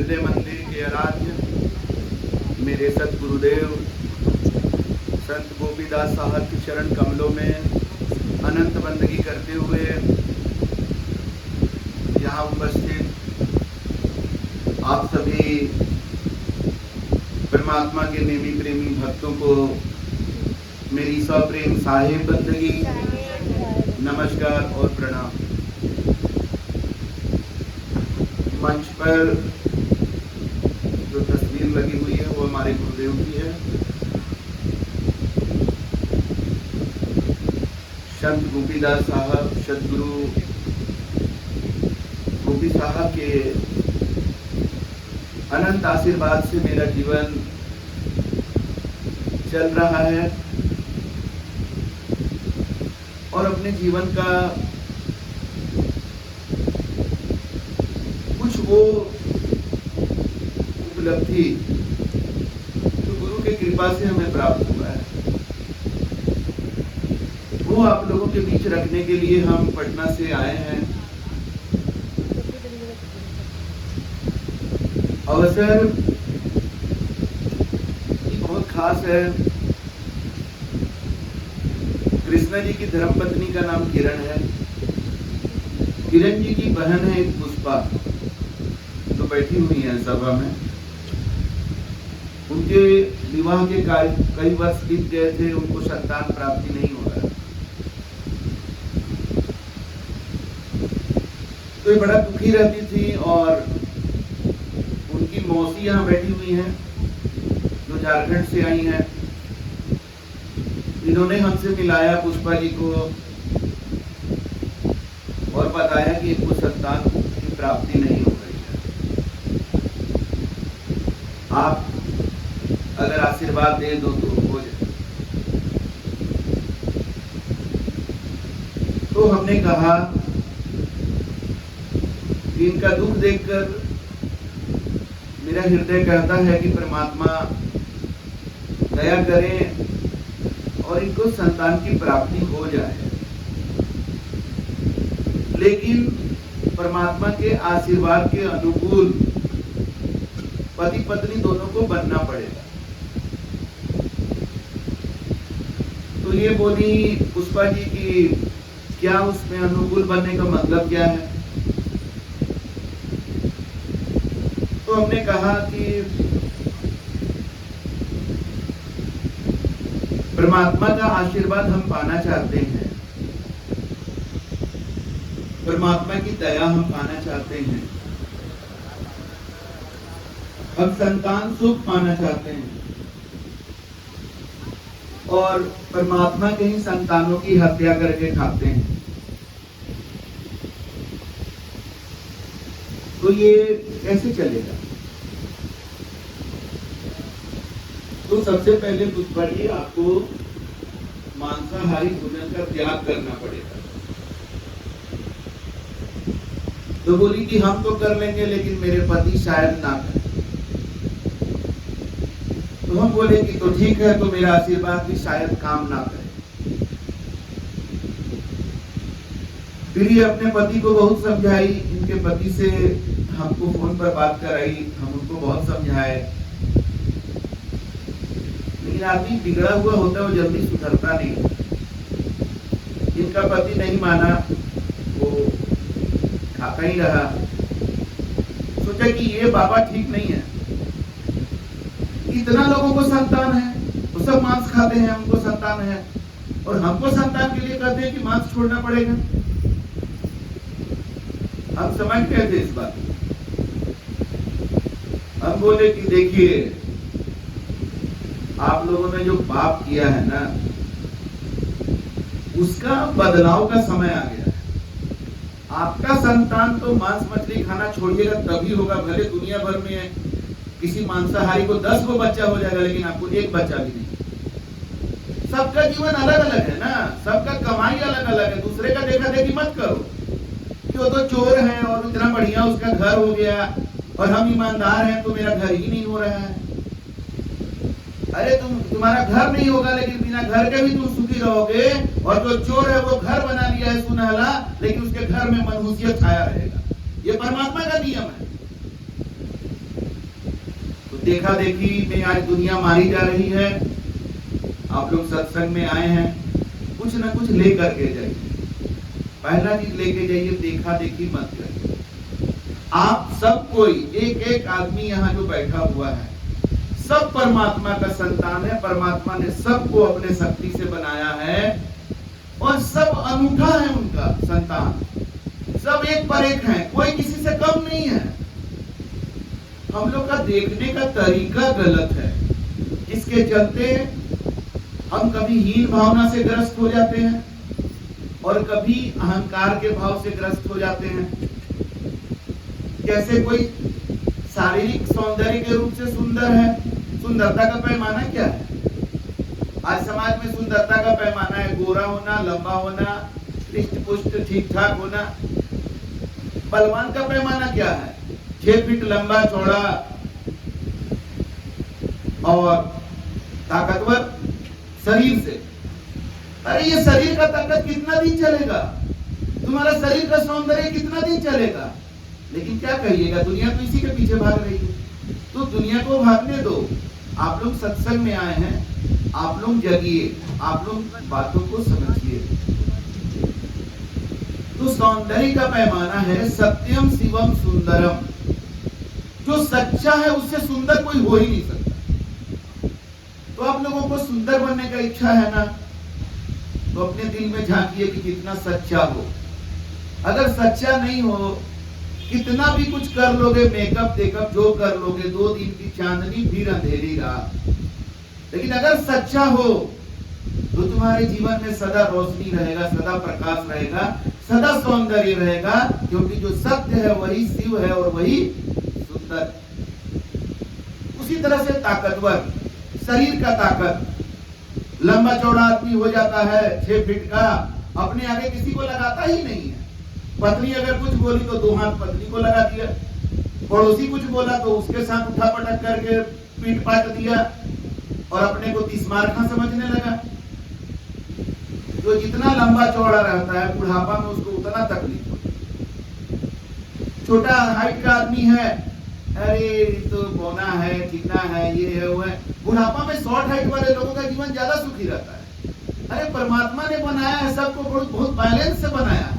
हृदय मंदिर के आराध्य मेरे सतगुरुदेव संत गोपीदास साहब के चरण कमलों में अनंत बंदगी करते हुए यहाँ उपस्थित आप सभी परमात्मा के नेमी प्रेमी भक्तों को मेरी सप्रेम साहिब बंदगी, नमस्कार और प्रणाम। मंच पर जो तस्वीर लगी हुई है वो हमारे गुरुदेव की है। संत गोपीदास साहब, सदगुरु गोपी साहब के अनंत आशीर्वाद से मेरा जीवन चल रहा है और अपने जीवन का कुछ वो उपलब्धि जो गुरु की कृपा से हमें प्राप्त हुआ है वो आप लोगों के बीच रखने के लिए हम पटना से आए हैं। अवसर बहुत खास है। कृष्णा जी की धर्मपत्नी का नाम किरण है। किरण जी की बहन है एक पुष्पा, जो बैठी हुई है सभा में। उनके विवाह के कई वर्ष बीत गए थे, उनको संतान प्राप्ति नहीं हो रहा, तो ये बड़ा दुखी रहती थी। और उनकी मौसी यहाँ बैठी हुई हैं जो झारखंड से आई हैं। इन्होंने हमसे मिलाया पुष्पा जी को और बताया कि इनको संतान की प्राप्ति नहीं हो रही है। आप अगर आशीर्वाद दे दो तो हो जाए। तो हमने कहा कि इनका दुख देखकर मेरा हृदय कहता है कि परमात्मा दया करें और इनको संतान की प्राप्ति हो जाए। लेकिन परमात्मा के आशीर्वाद के अनुकूल पति पत्नी दोनों को बनना पड़ेगा। तो ये बोली पुष्पा जी की क्या उसमें अनुकूल बनने का मतलब क्या है? तो हमने कहा कि परमात्मा का आशीर्वाद हम पाना चाहते हैं, परमात्मा की दया हम पाना चाहते हैं, हम संतान सुख पाना चाहते हैं और परमात्मा के ही संतानों की हत्या करके खाते हैं। तो ये कैसे चलेगा? तो सबसे पहले पुष्पा जी आपको मांसाहारी भोजन का त्याग करना पड़ेगा। तो बोली कि हम तो कर लेंगे लेकिन मेरे पति शायद ना करें। तो हम बोले कि तो ठीक है, तो मेरा आशीर्वाद भी शायद काम ना करे। फिर ये अपने पति को बहुत समझाई। इनके पति से हमको फोन पर बात कराई, हम उनको बहुत समझाए, लेकिन आदमी बिगड़ा हुआ होता है, वो जल्दी सुधरता नहीं। इनका पति नहीं माना, वो खाता ही रहा। सोचा कि ये बाबा ठीक नहीं है। इतना लोगों को संतान है, वो सब मांस खाते हैं, उनको संतान है, और हमको संतान के लिए कहते हैं कि मांस छोड़ना पड़ेगा। हम समझ गए थे इस बात को। हम बोले कि देखिए, आप लोगों ने जो पाप किया है ना, उसका बदलाव का समय आ गया है। आपका संतान तो मांस मछली खाना छोड़िएगा तभी होगा। भले दुनिया भर में किसी मांसाहारी को 10 को बच्चा हो जाएगा, लेकिन आपको एक बच्चा भी नहीं। सबका जीवन अलग अलग है ना, सबका कमाई अलग अलग है। दूसरे का देखा देखी मत करो कि वो तो चोर है और इतना बढ़िया उसका घर हो गया और हम ईमानदार हैं तो मेरा घर ही नहीं हो रहा है। अरे तुम्हारा घर नहीं होगा, लेकिन बिना घर के भी तुम सुखी रहोगे। और जो चोर है वो घर बना लिया है सुनहला, लेकिन उसके घर में मनहूसियत छाया रहेगा। ये परमात्मा का नियम है। देखा देखी में आज दुनिया मारी जा रही है। आप लोग सत्संग में आए हैं, कुछ ना कुछ लेकर के जाइए। पहला चीज लेके जाइए, देखा देखी मत करिए। आप सब कोई, एक एक आदमी यहाँ जो बैठा हुआ है, सब परमात्मा का संतान है। परमात्मा ने सबको अपने शक्ति से बनाया है और सब अनूठा है उनका संतान। सब एक पर एक है, कोई किसी से कम नहीं है। हम लोग का देखने का तरीका गलत है, जिसके चलते हम कभी हीन भावना से ग्रस्त हो जाते हैं और कभी अहंकार के भाव से ग्रस्त हो जाते हैं। जैसे कोई शारीरिक सौंदर्य के रूप से सुंदर है, सुंदरता का पैमाना क्या है? आज समाज में सुंदरता का पैमाना है गोरा होना, लंबा होना, हृष्ट पुष्ट ठीक ठाक होना। बलवान का पैमाना क्या है? 6 फीट लंबा चौड़ा और ताकतवर शरीर से। अरे ये शरीर का ताकत कितना दिन चलेगा? तुम्हारा शरीर का सौंदर्य कितना दिन चलेगा? लेकिन क्या कहिएगा, दुनिया तो इसी के पीछे भाग रही है। तो दुनिया को भागने दो। आप लोग सत्संग में आए हैं, आप लोग जगिए, आप लोग बातों को समझिए। तो सौंदर्य का पैमाना है सत्यम शिवम सुंदरम। जो सच्चा है उससे सुंदर कोई हो ही नहीं सकता। तो आप लोगों को सुंदर बनने का इच्छा है ना, तो अपने दिल में झांकिए कि कितना सच्चा हो। अगर सच्चा नहीं हो, कितना भी कुछ कर लोगे, मेकअप देखअप जो कर लोगे, 2 दिन की चांदनी फिर अंधेरी रात। लेकिन अगर सच्चा हो तो तुम्हारे जीवन में सदा रोशनी रहेगा, सदा प्रकाश रहेगा, सदा सौंदर्य रहेगा, क्योंकि जो सत्य है वही शिव है और वही सुंदर। उसी तरह से ताकतवर, शरीर का ताकत, लंबा चौड़ा आदमी हो जाता है 6 फीट का, अपने आगे किसी को लगाता ही नहीं है। पत्नी अगर कुछ बोली तो 2 हाथ पत्नी को लगा दिया, पड़ोसी कुछ बोला तो उसके साथ उठा पटक करके पीट पाट दिया और अपने को 30 मार खा समझने लगा। तो जितना लंबा चौड़ा रहता है, बुढ़ापा में उसको उतना तकलीफ होती है। छोटा हाइट का आदमी है, अरे तो बोना है, चिकना है, ये है वो है। बुढ़ापा में शॉर्ट हाइट वाले लोगों का जीवन ज्यादा सुखी रहता है। अरे परमात्मा ने बनाया है सबको, बहुत बैलेंस से बनाया है।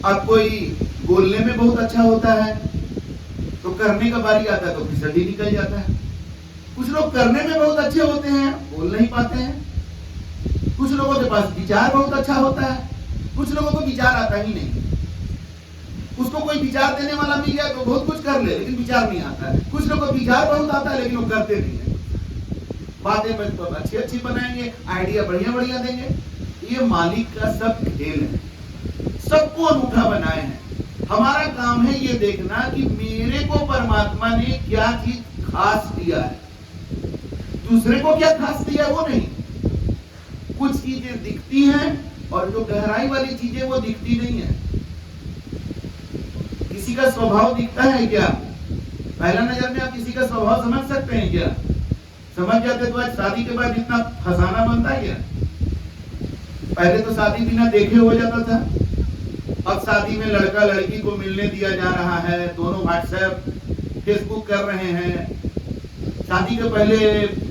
अब कोई बोलने में बहुत अच्छा होता है तो करने का बारी आता है तो फिसडी निकल जाता है। कुछ लोग करने में बहुत अच्छे होते हैं, बोल नहीं पाते हैं। कुछ लोगों के पास विचार बहुत अच्छा होता है, कुछ लोगों को विचार आता ही नहीं। उसको कोई विचार देने वाला मिल गया तो बहुत कुछ कर ले, लेकिन विचार नहीं आता है। कुछ लोगों को विचार बहुत आता है लेकिन वो करते नहीं है। बातें तो अच्छी अच्छी बनाएंगे, आइडिया बढ़िया बढ़िया देंगे। ये मालिक का सब खेल है, सबको अनूठा बनाए हैं। हमारा काम है ये देखना कि मेरे को परमात्मा ने क्या चीज खास दिया है, दूसरे को क्या खास दिया है वो नहीं। कुछ चीजें दिखती हैं और जो गहराई वाली चीजें वो दिखती नहीं है। किसी का स्वभाव दिखता है क्या? पहला नजर में आप किसी का स्वभाव समझ सकते हैं क्या? समझ जाते तो आज शादी के बाद इतना फसाना बनता है क्या? पहले तो शादी बिना देखे हो जाता था, अब शादी में लड़का लड़की को मिलने दिया जा रहा है, दोनों व्हाट्सएप फेसबुक कर रहे हैं। शादी के पहले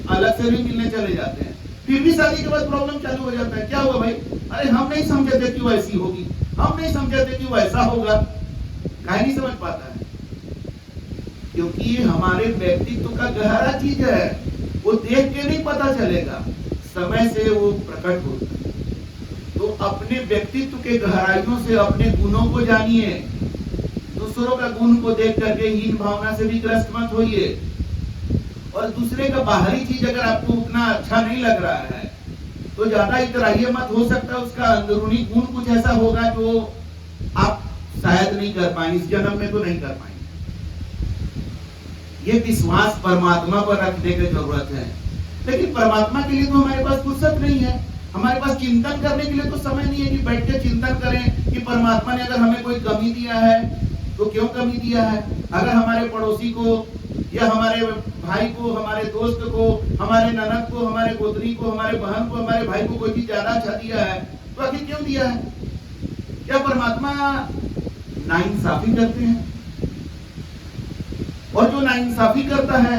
अलग से भी मिलने चले जाते हैं, फिर भी शादी के बाद प्रॉब्लम चालू हो जाता है। क्या हुआ भाई? अरे हम नहीं समझे थे कि वो ऐसी होगी, हम नहीं समझे थे कि वो ऐसा होगा। काहे नहीं समझ पाता है? क्योंकि ये हमारे व्यक्तित्व का गहरा चीज है, वो देख के नहीं पता चलेगा, समय से वो प्रकट होता है। तो अपने व्यक्तित्व के गहराइयों से अपने गुणों को जानिए, दूसरों का गुण को देख करके हीन भावना से भी ग्रस्त मत होइए। और दूसरे का बाहरी चीज अगर आपको उतना अच्छा नहीं लग रहा है तो ज्यादा इतराइए मत। हो सकता है उसका अंदरूनी गुण कुछ ऐसा होगा जो आप शायद नहीं कर पाएंगे, इस जन्म में तो नहीं कर पाएंगे। ये विश्वास परमात्मा पर रखने की जरूरत है। लेकिन परमात्मा के लिए तो हमारे पास फुर्सत नहीं है, हमारे पास चिंतन करने के लिए तो समय नहीं है कि बैठ के चिंतन करें कि परमात्मा ने अगर हमें कोई कमी दिया है तो क्यों कमी दिया है। अगर हमारे पड़ोसी को या हमारे भाई को, हमारे दोस्त को, हमारे ननद को, हमारे गोतनी को, हमारे बहन को, हमारे भाई को कोई चीज ज्यादा अच्छा दिया है तो आखिर क्यों दिया है? क्या परमात्मा नाइंसाफी करते हैं? और जो नाइंसाफी करता है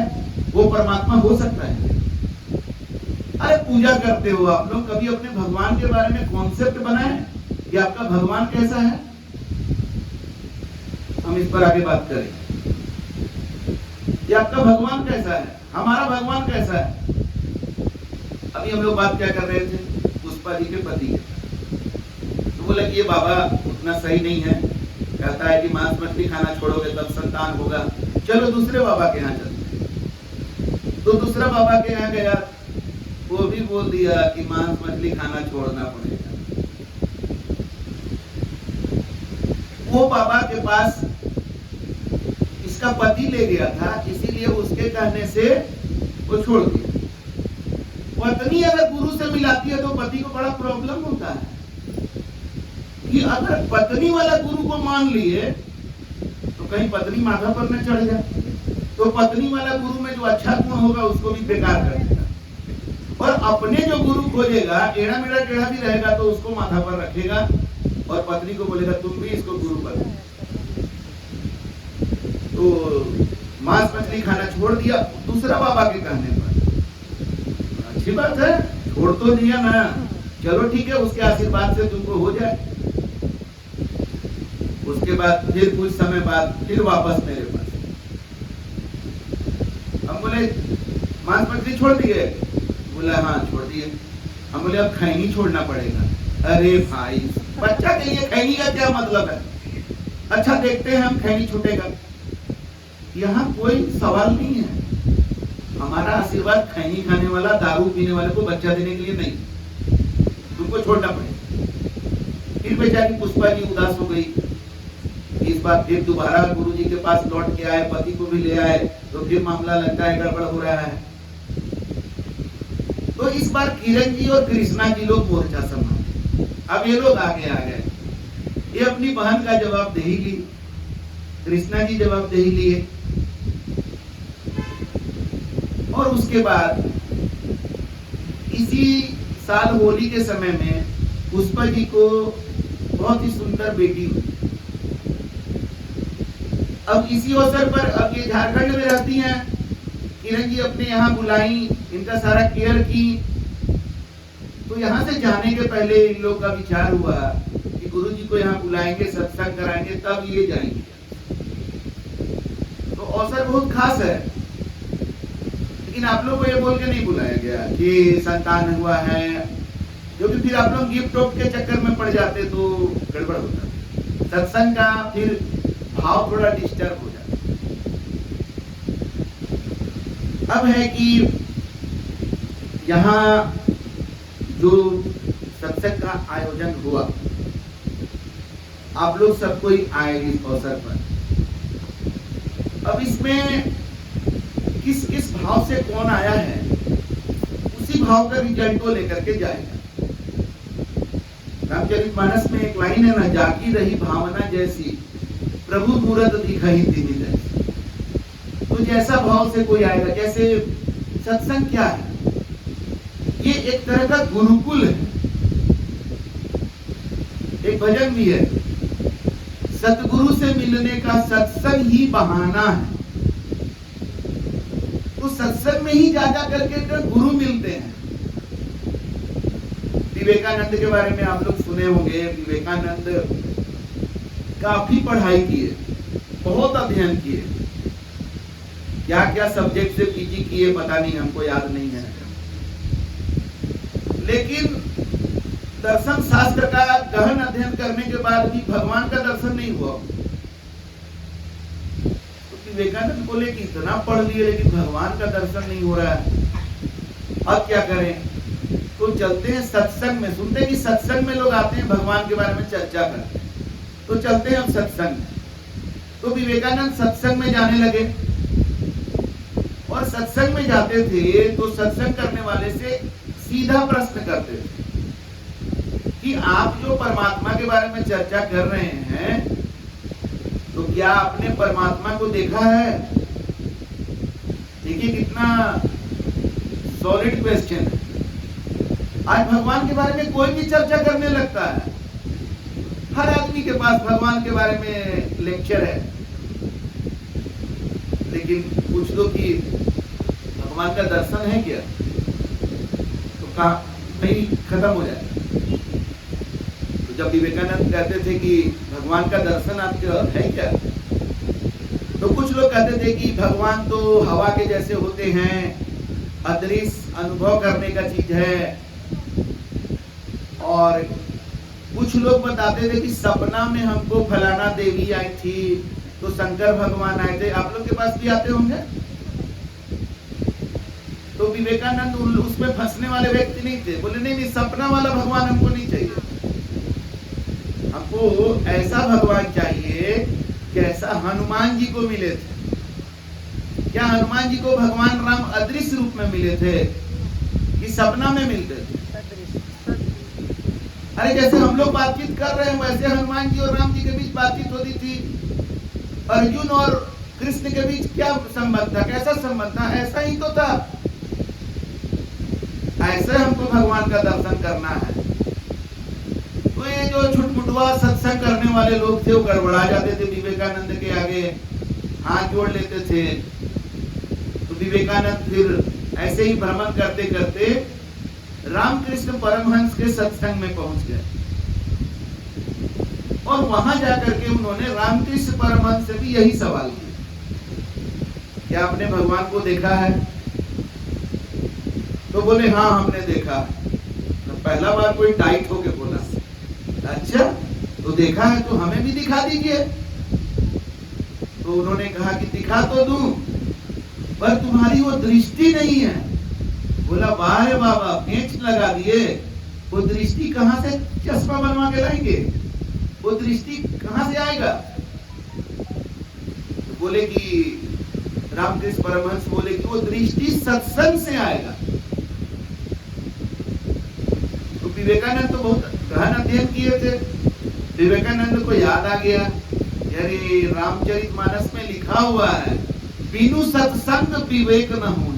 वो परमात्मा हो सकता है? अरे पूजा करते हो आप लोग, कभी अपने भगवान के बारे में कॉन्सेप्ट बनाए कि आपका भगवान कैसा है? हम इस पर आगे बात करें कि आपका भगवान कैसा है, हमारा भगवान कैसा है। अभी हम लोग बात क्या कर रहे थे, पुष्पा जी के पति के। तो बोला कि ये बाबा उतना सही नहीं है, कहता है कि मांस मछली खाना छोड़ोगे तब संतान होगा, चलो दूसरे बाबा के यहाँ चलते हैं। तो दूसरा बाबा के यहाँ गया, वो भी बोल दिया कि मांस मछली खाना छोड़ना पड़ेगा। वो बाबा के पास इसका पति ले गया था, इसीलिए उसके कहने से वो छोड़ दिया। पत्नी अगर गुरु से मिलाती है तो पति को बड़ा प्रॉब्लम होता है कि अगर पत्नी वाला गुरु को मान लिए तो कहीं पत्नी माथा पर न चढ़ जाए, तो पत्नी वाला गुरु में जो अच्छा गुण होगा उसको भी बेकार कर देगा, और अपने जो गुरु खोजेगा टेढ़ा मेढ़ा टेढ़ा भी रहेगा तो उसको माथा पर रखेगा और पत्नी को बोलेगा तुम भी इसको गुरु बनो। तो मांस मछली खाना छोड़ दिया दूसरा बाबा के कहने पर। अच्छी बात है, छोड़ तो दिया ना, चलो ठीक है, उसके आशीर्वाद से तुमको हो जाए। उसके बाद फिर कुछ समय बाद फिर वापस मेरे पास। हम बोले मांस मछली छोड़ दिए? बोला हाँ छोड़ दिए। हम बोले अब खैनी छोड़ना पड़ेगा। अरे भाई, बच्चा के लिए खैनी का क्या मतलब है? अच्छा देखते हैं हम खैनी छूटेगा। यहाँ कोई सवाल नहीं है। हमारा आशीर्वाद खैनी खाने वाला, दारू पीने वाले को बच्चा देने के लिए नहीं, तुमको छोड़ना पड़ेगा। फिर बेचारी पुष्पा जी उदास हो गई। इस बार फिर दोबारा गुरुजी के पास लौट के आए, पति को भी ले आए, तो फिर मामला लगता है गड़बड़ हो रहा है। तो इस बार किरण जी और कृष्णा जी लोग मोर्चा संभाले। अब ये लोग आगे आ गए, ये अपनी बहन का जवाबदेही ली, कृष्णा जी जवाबदेही लिए। और उसके बाद इसी साल होली के समय में पुष्पा जी को बहुत ही सुंदर बेटी हुई। अब इसी अवसर पर, अब ये झारखंड में रहती हैं, किरण जी अपने यहाँ बुलाई, इनका सारा केयर की। तो यहाँ से जाने के पहले इन लोग का विचार हुआ कि गुरु जी को यहाँ बुलाएंगे, सत्संग कराएंगे, तब ये जाएंगे। तो अवसर बहुत खास है, लेकिन आप लोग को ये बोल के नहीं बुलाया गया कि संतान हुआ है, क्योंकि फिर आप लोग गिफ्ट टॉप के चक्कर में पड़ जाते तो गड़बड़ होता। सत्संग का फिर भाव थोड़ा डिस्टर्ब हो जाता। अब है कि यहाँ जो सत्संग का आयोजन हुआ, आप लोग सब कोई आए इस अवसर पर। अब इसमें किस किस भाव से कौन आया है, उसी भाव का रिजल्ट को लेकर के जाएगा। रामचरितमानस में एक लाइन है ना, जागी रही भावना जैसी, प्रभु मूरत दिखाई दीनी जैसी। तो जैसा भाव से कोई आएगा, जैसे सत्संग क्या है, ये एक तरह का गुरुकुल है। एक भजन भी है, सतगुरु से मिलने का सत्संग ही बहाना है। तो सत्संग में ही जा करके गुरु मिलते हैं। विवेकानंद के बारे में आप लोग सुने होंगे। विवेकानंद काफी पढ़ाई किए, बहुत अध्ययन किए, क्या क्या सब्जेक्ट से पीजी किए पता नहीं, हमको याद नहीं है। लेकिन दर्शन शास्त्र का गहन अध्ययन करने के बाद भी भगवान का दर्शन नहीं हुआ। तो विवेकानंद बोले कि इतना पढ़ लिए लेकिन भगवान का दर्शन नहीं हो रहा है, अब क्या करें? तो चलते हैं सत्संग में। सुनते हैं कि सत्संग में लोग आते हैं, भगवान के बारे में चर्चा करते हैं, तो चलते हैं हम सत्संग में। तो विवेकानंद सत्संग में जाने लगे, और सत्संग में जाते थे तो सत्संग करने वाले से सीधा प्रश्न करते थे कि आप जो परमात्मा के बारे में चर्चा कर रहे हैं, तो क्या आपने परमात्मा को देखा है? देखिए कितना सॉलिड क्वेश्चन है। आज भगवान के बारे में कोई भी चर्चा करने लगता है, हर आदमी के पास भगवान के बारे में लेक्चर है। लेकिन पूछ लो कि भगवान का दर्शन है क्या, तो कहा नहीं, खत्म हो जाएगा। तो जब विवेकानंद कहते थे कि भगवान का दर्शन आपके है क्या, तो कुछ लोग कहते थे कि भगवान तो हवा के जैसे होते हैं, अदृश्य अनुभव करने का चीज है। और कुछ लोग बताते थे कि सपना में हमको फलाना देवी आई थी, तो शंकर भगवान आए थे। आप लोग के पास भी आते होंगे। तो विवेकानंद उसमें फंसने वाले व्यक्ति नहीं थे, बोले नहीं नहीं, सपना वाला भगवान हमको नहीं चाहिए, हमको ऐसा भगवान चाहिए कि ऐसा हनुमान जी को मिले थे। क्या हनुमान जी को भगवान राम अदृश्य रूप में मिले थे कि सपना में मिलते थे? अरे जैसे हम लोग बातचीत कर रहे हैं वैसे हनुमान जी और राम जी के बीच बातचीत होती थी। अर्जुन और कृष्ण के बीच क्या संबंध था, कैसा संबंध था? ऐसा ही तो था। ऐसे हमको भगवान का दर्शन करना है। तो ये जो छुटमुटवा सत्संग करने वाले लोग थे वो गड़बड़ा जाते थे, विवेकानंद के आगे हाथ जोड़ लेते थे। तो विवेकानंद फिर ऐसे ही भ्रमण करते करते रामकृष्ण परमहंस के सत्संग में पहुंच गए और वहां जाकर के उन्होंने रामकृष्ण परमहंस से भी यही सवाल किया, क्या आपने भगवान को देखा है? तो बोले हाँ हमने देखा। तो पहला बार कोई टाइट होके बोला, अच्छा तो देखा है तो हमें भी दिखा दीजिए। तो उन्होंने कहा कि दिखा तो दूं, पर तुम्हारी वो दृष्टि नहीं है। बोला वाह रे बाबा, पेंच लगा दिए, वो दृष्टि कहां से चश्मा बनवा के लाएंगे, वो दृष्टि कहां से आएगा? तो बोले कि रामकृष्ण परमहंस बोले कि वो दृष्टि सत्संग से आएगा। तो विवेकानंद तो बहुत गहन अध्ययन किए थे। विवेकानंद को याद आ गया, अरे रामचरितमानस में लिखा हुआ है बिनु सत्संग विवेक न हो।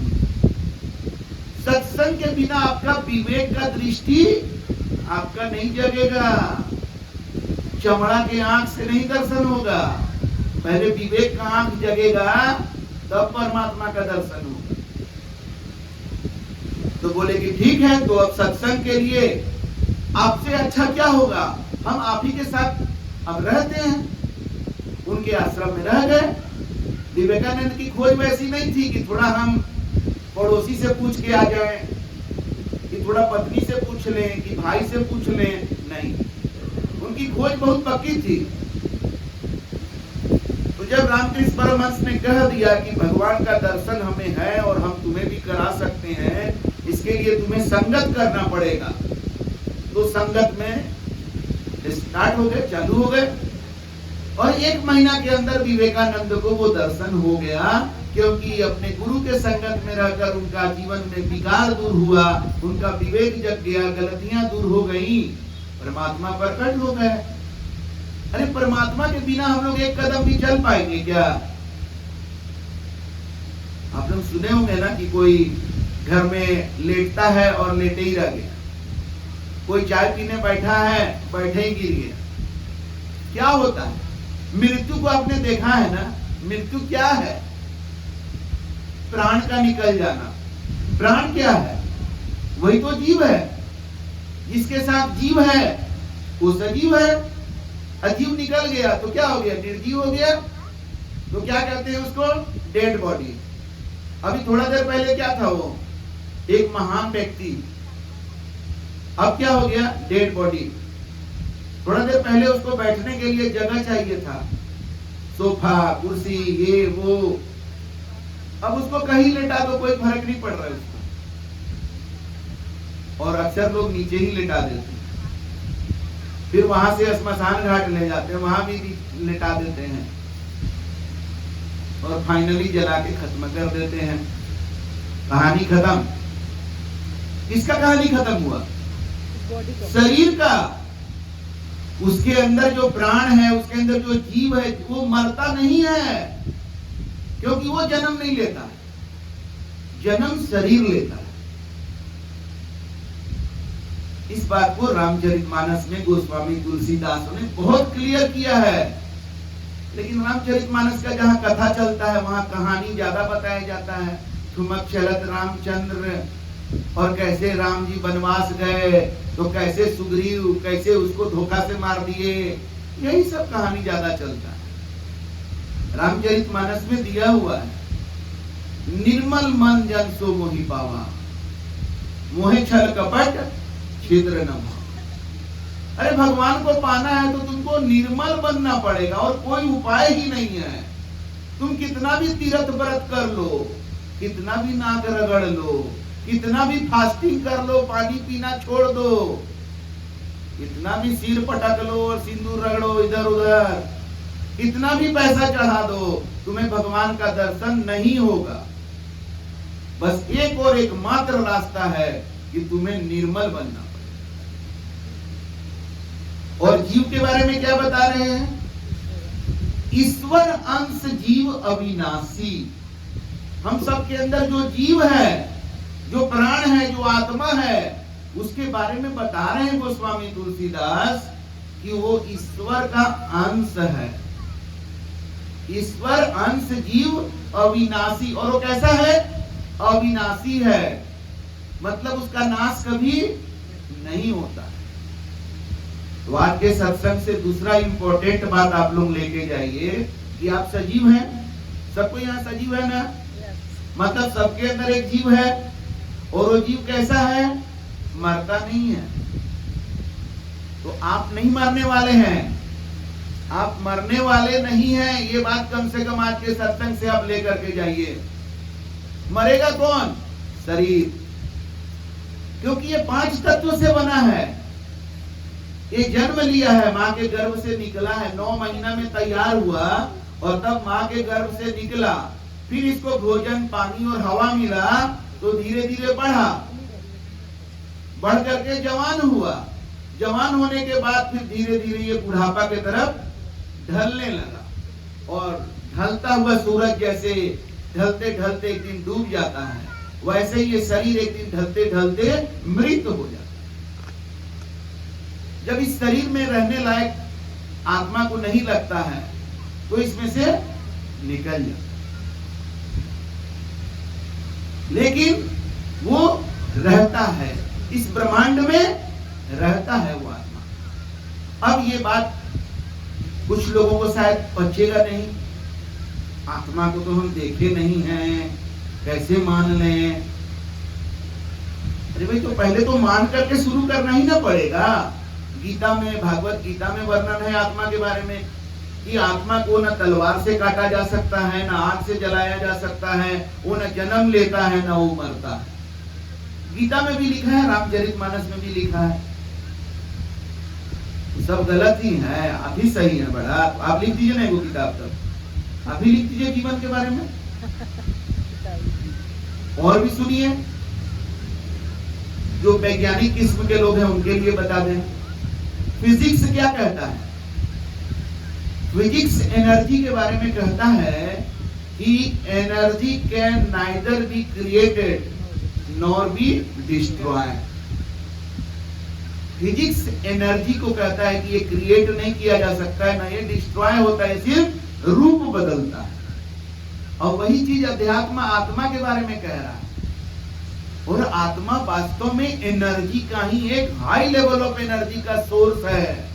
सत्संग के बिना आपका विवेक का दृष्टि आपका नहीं जगेगा। चमड़ा के आंख से नहीं दर्शन होगा, पहले विवेक का आंख जगेगा तब परमात्मा का दर्शन होगा। तो बोले कि ठीक है, तो अब सत्संग के लिए आपसे अच्छा क्या होगा, हम आप ही के साथ अब रहते हैं। उनके आश्रम में रह गए। विवेकानंद की खोज वैसी नहीं थी कि थोड़ा हम पड़ोसी से पूछ के आ जाएं, कि थोड़ा पत्नी से पूछ लें, कि भाई से पूछ लें, नहीं, उनकी खोज बहुत पक्की थी। तो जब रामकृष्ण परमहंस ने कह दिया कि भगवान का दर्शन हमें है और हम तुम्हें भी करा सकते हैं, इसके लिए तुम्हें संगत करना पड़ेगा, तो संगत में स्टार्ट हो गए, चालू हो गए। और 1 महीना के अंदर विवेकानंद को वो दर्शन हो गया, क्योंकि अपने गुरु के संगत में रहकर उनका जीवन में विकार दूर हुआ, उनका विवेक जग गया, गलतियां दूर हो गई, परमात्मा प्रकट हो गए। अरे परमात्मा के बिना हम लोग एक कदम भी चल पाएंगे क्या? आप लोग सुने होंगे ना कि कोई घर में लेटता है और लेटे ही रह गया, कोई चाय पीने बैठा है, बैठे ही गिर गया। क्या होता है? मृत्यु को आपने देखा है ना? मृत्यु क्या है? प्राण का निकल जाना। प्राण क्या है? वही तो जीव है। जिसके साथ जीव है वो सजीव है। अजीव निकल गया तो क्या हो गया? निर्जीव हो गया। तो क्या कहते हैं उसको? Dead body. अभी थोड़ा देर पहले क्या था वो? एक महान व्यक्ति। अब क्या हो गया? Dead body. थोड़ा देर पहले उसको बैठने के लिए जगह चाहिए था, सोफा, कुर्सी, ये वो। अब उसको कहीं लेटा दो, कोई फर्क नहीं पड़ रहा है उसको। और अक्सर लोग नीचे ही लेटा देते हैं, फिर वहां से श्मशान घाट ले जाते हैं, वहां भी लेटा देते हैं और फाइनली जला के खत्म कर देते हैं। कहानी खत्म। किसका कहानी खत्म हुआ? शरीर का। उसके अंदर जो प्राण है, उसके अंदर जो जीव है, वो मरता नहीं है, क्योंकि वो जन्म नहीं लेता। जन्म शरीर लेता है। इस बात को रामचरितमानस में गोस्वामी तुलसीदास ने बहुत क्लियर किया है लेकिन रामचरितमानस का जहाँ कथा चलता है वहाँ कहानी ज्यादा बताया जाता है। ठुमक चलत रामचंद्र, और कैसे राम जी वनवास गए तो कैसे सुग्रीव कैसे उसको धोखा से मार दिए, यही सब कहानी ज्यादा चलता है। रामचरितमानस में दिया हुआ है निर्मल मन जन सो मोहि पावा, मोहे छल कपट छिद्र न भावा। अरे भगवान को पाना है तो तुमको निर्मल बनना पड़ेगा और कोई उपाय ही नहीं है। तुम कितना भी तीर्थ व्रत कर लो, कितना भी नाक रगड़ लो, कितना भी फास्टिंग कर लो, पानी पीना छोड़ दो, कितना भी सिर पटक लो और सिंदूर रगड़ो इधर उधर, कितना भी पैसा चढ़ा दो, तुम्हें भगवान का दर्शन नहीं होगा। बस एक और एक मात्र रास्ता है कि तुम्हें निर्मल बनना। और जीव के बारे में क्या बता रहे हैं? ईश्वर अंश जीव अविनाशी। हम सब के अंदर जो जीव है, जो प्राण है, जो आत्मा है, उसके बारे में बता रहे हैं गोस्वामी तुलसीदास कि वो ईश्वर का अंश है। ईश्वर अंश जीव अविनाशी, और वो कैसा है? अविनाशी है, मतलब उसका नाश कभी नहीं होता। तो आज के सत्संग से दूसरा इंपॉर्टेंट बात आप लोग लेके जाइए कि आप सजीव हैं, सबको यहाँ सजीव है ना? मतलब सबके अंदर एक जीव है, और वो जीव कैसा है? मरता नहीं है। तो आप नहीं मरने वाले हैं, आप मरने वाले नहीं हैं, ये बात कम से कम आज के सत्संग से आप लेकर के जाइए। मरेगा कौन? शरीर, क्योंकि ये 5 तत्व से बना है। ये जन्म लिया है, माँ के गर्भ से निकला है, 9 महीना में तैयार हुआ और तब माँ के गर्भ से निकला, फिर इसको भोजन पानी और हवा मिला तो धीरे धीरे बढ़ा, बढ़ करके जवान हुआ, जवान होने के बाद फिर धीरे धीरे ये बुढ़ापा की तरफ ढलने लगा, और ढलता हुआ सूरज जैसे ढलते ढलते एक दिन डूब जाता है, वैसे ही ये शरीर एक दिन ढलते ढलते मृत हो जाता है। जब इस शरीर में रहने लायक आत्मा को नहीं लगता है तो इसमें से निकल जाता, लेकिन वो रहता है, इस ब्रह्मांड में रहता है वो आत्मा। अब ये बात कुछ लोगों को शायद पचेगा नहीं, आत्मा को तो हम देखे नहीं हैं, कैसे मान लें? अरे भाई, तो पहले तो मान करके शुरू करना ही ना पड़ेगा। गीता में, भागवत गीता में वर्णन है आत्मा के बारे में कि आत्मा को न तलवार से काटा जा सकता है, न आग से जलाया जा सकता है, वो न जन्म लेता है न वो मरता है। गीता में भी लिखा है, रामचरितमानस में भी लिखा है। सब गलत ही है, आप ही सही है। बड़ा आप लिख दीजिए ना वो किताब, तब आप ही लिख दीजिए जीवन के बारे में, और भी सुनिए। जो वैज्ञानिक किस्म के लोग हैं उनके लिए बता दें, फिजिक्स क्या कहता है? फिजिक्स एनर्जी के बारे में कहता है कि energy can neither be created nor be destroyed. Physics energy को कहता है कि ये क्रिएट नहीं किया जा सकता है, ना ये डिस्ट्रॉय होता है, सिर्फ रूप बदलता है। और वही चीज अध्यात्म आत्मा के बारे में कह रहा है। और आत्मा वास्तव में एनर्जी का ही एक हाई लेवल ऑफ एनर्जी का सोर्स है।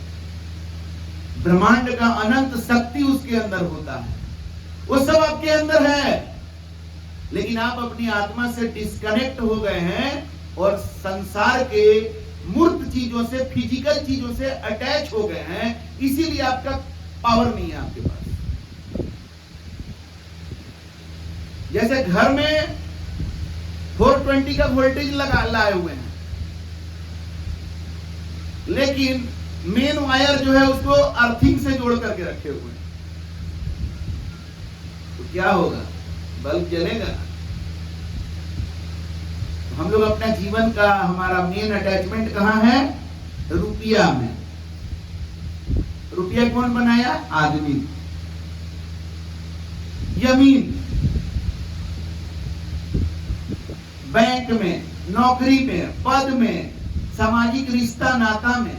ब्रह्मांड का अनंत शक्ति उसके अंदर होता है, वो सब आपके अंदर है, लेकिन आप अपनी आत्मा से डिस्कनेक्ट हो गए हैं और संसार के मूर्त चीजों से, फिजिकल चीजों से अटैच हो गए हैं, इसीलिए आपका पावर नहीं है आपके पास। जैसे घर में 420 का वोल्टेज लाए हुए हैं, लेकिन मेन वायर जो है उसको अर्थिंग से जोड़ करके रखे हुए हैं, तो क्या होगा? बल्ब जलेगा। तो हम लोग अपना जीवन का, हमारा मेन अटैचमेंट कहां है? रुपया में। रुपया कौन बनाया? आदमी। जमीन, बैंक में, नौकरी में, पद में, सामाजिक रिश्ता नाता में,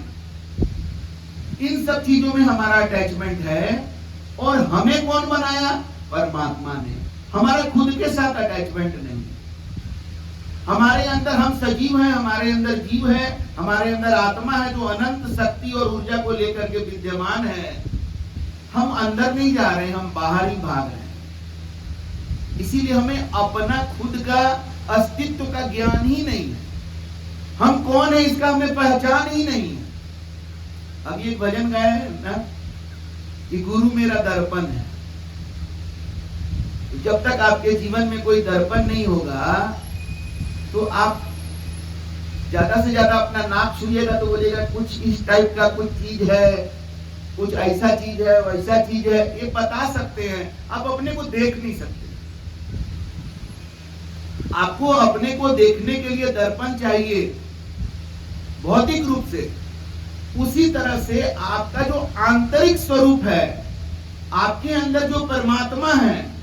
इन सब चीजों में हमारा अटैचमेंट है। और हमें कौन बनाया? परमात्मा ने। हमारे खुद के साथ अटैचमेंट नहीं। हमारे अंदर हम सजीव हैं, हमारे अंदर जीव है, हमारे अंदर आत्मा है जो अनंत शक्ति और ऊर्जा को लेकर के विद्यमान है। हम अंदर नहीं जा रहे, हम बाहर ही भाग रहे हैं। इसीलिए हमें अपना खुद का अस्तित्व का ज्ञान ही नहीं है। हम कौन है इसका हमें पहचान ही नहीं है। अब ये भजन गाया है ना कि गुरु मेरा दर्पण है। जब तक आपके जीवन में कोई दर्पण नहीं होगा तो आप ज्यादा से ज्यादा अपना नाक छुइएगा तो बोलेगा कुछ इस टाइप का कुछ चीज है, कुछ ऐसा चीज है, वैसा चीज है, ये बता सकते हैं, आप अपने को देख नहीं सकते। आपको अपने को देखने के लिए दर्पण चाहिए भौतिक रूप से। उसी तरह से आपका जो आंतरिक स्वरूप है, आपके अंदर जो परमात्मा है,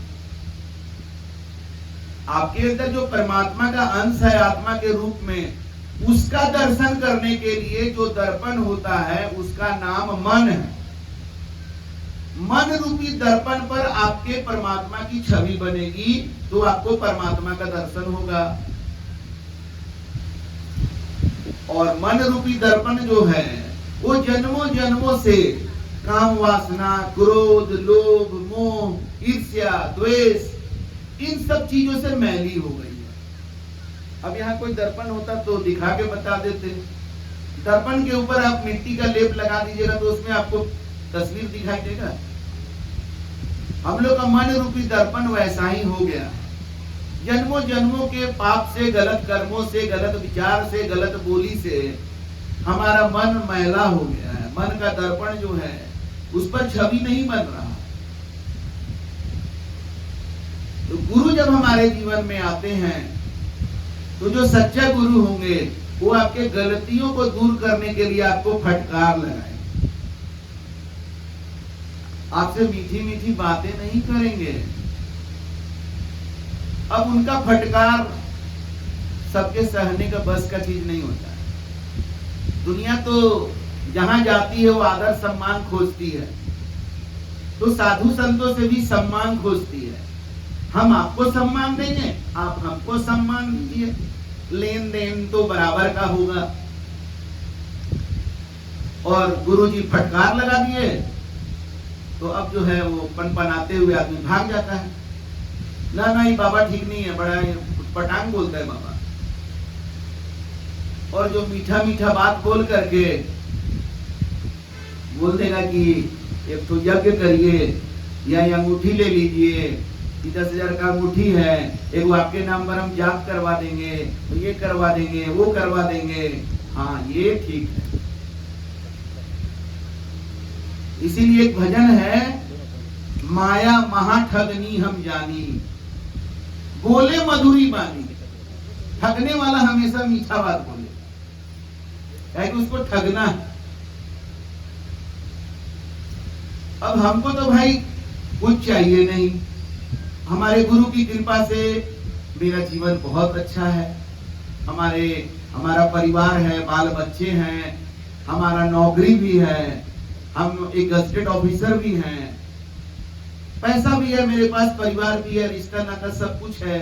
आपके अंदर जो परमात्मा का अंश है आत्मा के रूप में, उसका दर्शन करने के लिए जो दर्पण होता है उसका नाम मन है। मन रूपी दर्पण पर आपके परमात्मा की छवि बनेगी तो आपको परमात्मा का दर्शन होगा। और मन रूपी दर्पण जो है वो जन्मों जन्मों से काम वासना, क्रोध, लोभ, मोह, ईर्ष्या, द्वेष, इन सब चीजों से मैली हो गई है। अब यहाँ कोई दर्पण होता तो दिखा के बता देते। दर्पण के ऊपर आप मिट्टी का लेप लगा दीजिएगा तो उसमें आपको तस्वीर दिखाई देगा। हम लोग का मन रूपी दर्पण वैसा ही हो गया। जन्मों जन्मों के पाप से, गलत कर्मों से, गलत विचार से, गलत बोली से हमारा मन मैला हो गया है। मन का दर्पण जो है उस पर छवि नहीं बन रहा। तो गुरु जब हमारे जीवन में आते हैं तो जो सच्चा गुरु होंगे वो आपके गलतियों को दूर करने के लिए आपको फटकार लगाएंगे। आपसे मीठी मीठी बातें नहीं करेंगे। अब उनका फटकार सबके सहने का बस का चीज नहीं होता है। दुनिया तो जहां जाती है वो आदर सम्मान खोजती है, तो साधु संतों से भी सम्मान खोजती है। हम आपको सम्मान देंगे, आप हमको सम्मान दीजिए, लेन देन तो बराबर का होगा। और गुरुजी फटकार लगा दिए तो अब जो है वो पनपनाते हुए आदमी भाग जाता है। ना ना ये बाबा ठीक नहीं है, बड़ा पटांग बोलता है बाबा। और जो मीठा मीठा बात बोल करके बोल देगा कि एक तो यज्ञ करिए या अंगूठी ले लीजिए, 10,000 का अंगूठी है, एक आपके नाम पर हम जाप करवा देंगे, तो ये करवा देंगे, वो करवा देंगे। हाँ ये ठीक है। इसीलिए एक भजन है, माया महाठगनी हम जानी, बोले मधुरी बानी। ठगने वाला हमेशा मीठा बात बोले, है कि उसको ठगना है। अब हमको तो भाई कुछ चाहिए नहीं। हमारे गुरु की कृपा से मेरा जीवन बहुत अच्छा है। हमारा परिवार है, बाल बच्चे हैं, हमारा नौकरी भी है, हम एक गजेटेड ऑफिसर भी हैं, पैसा भी है मेरे पास, परिवार भी है, रिश्ता नाता सब कुछ है।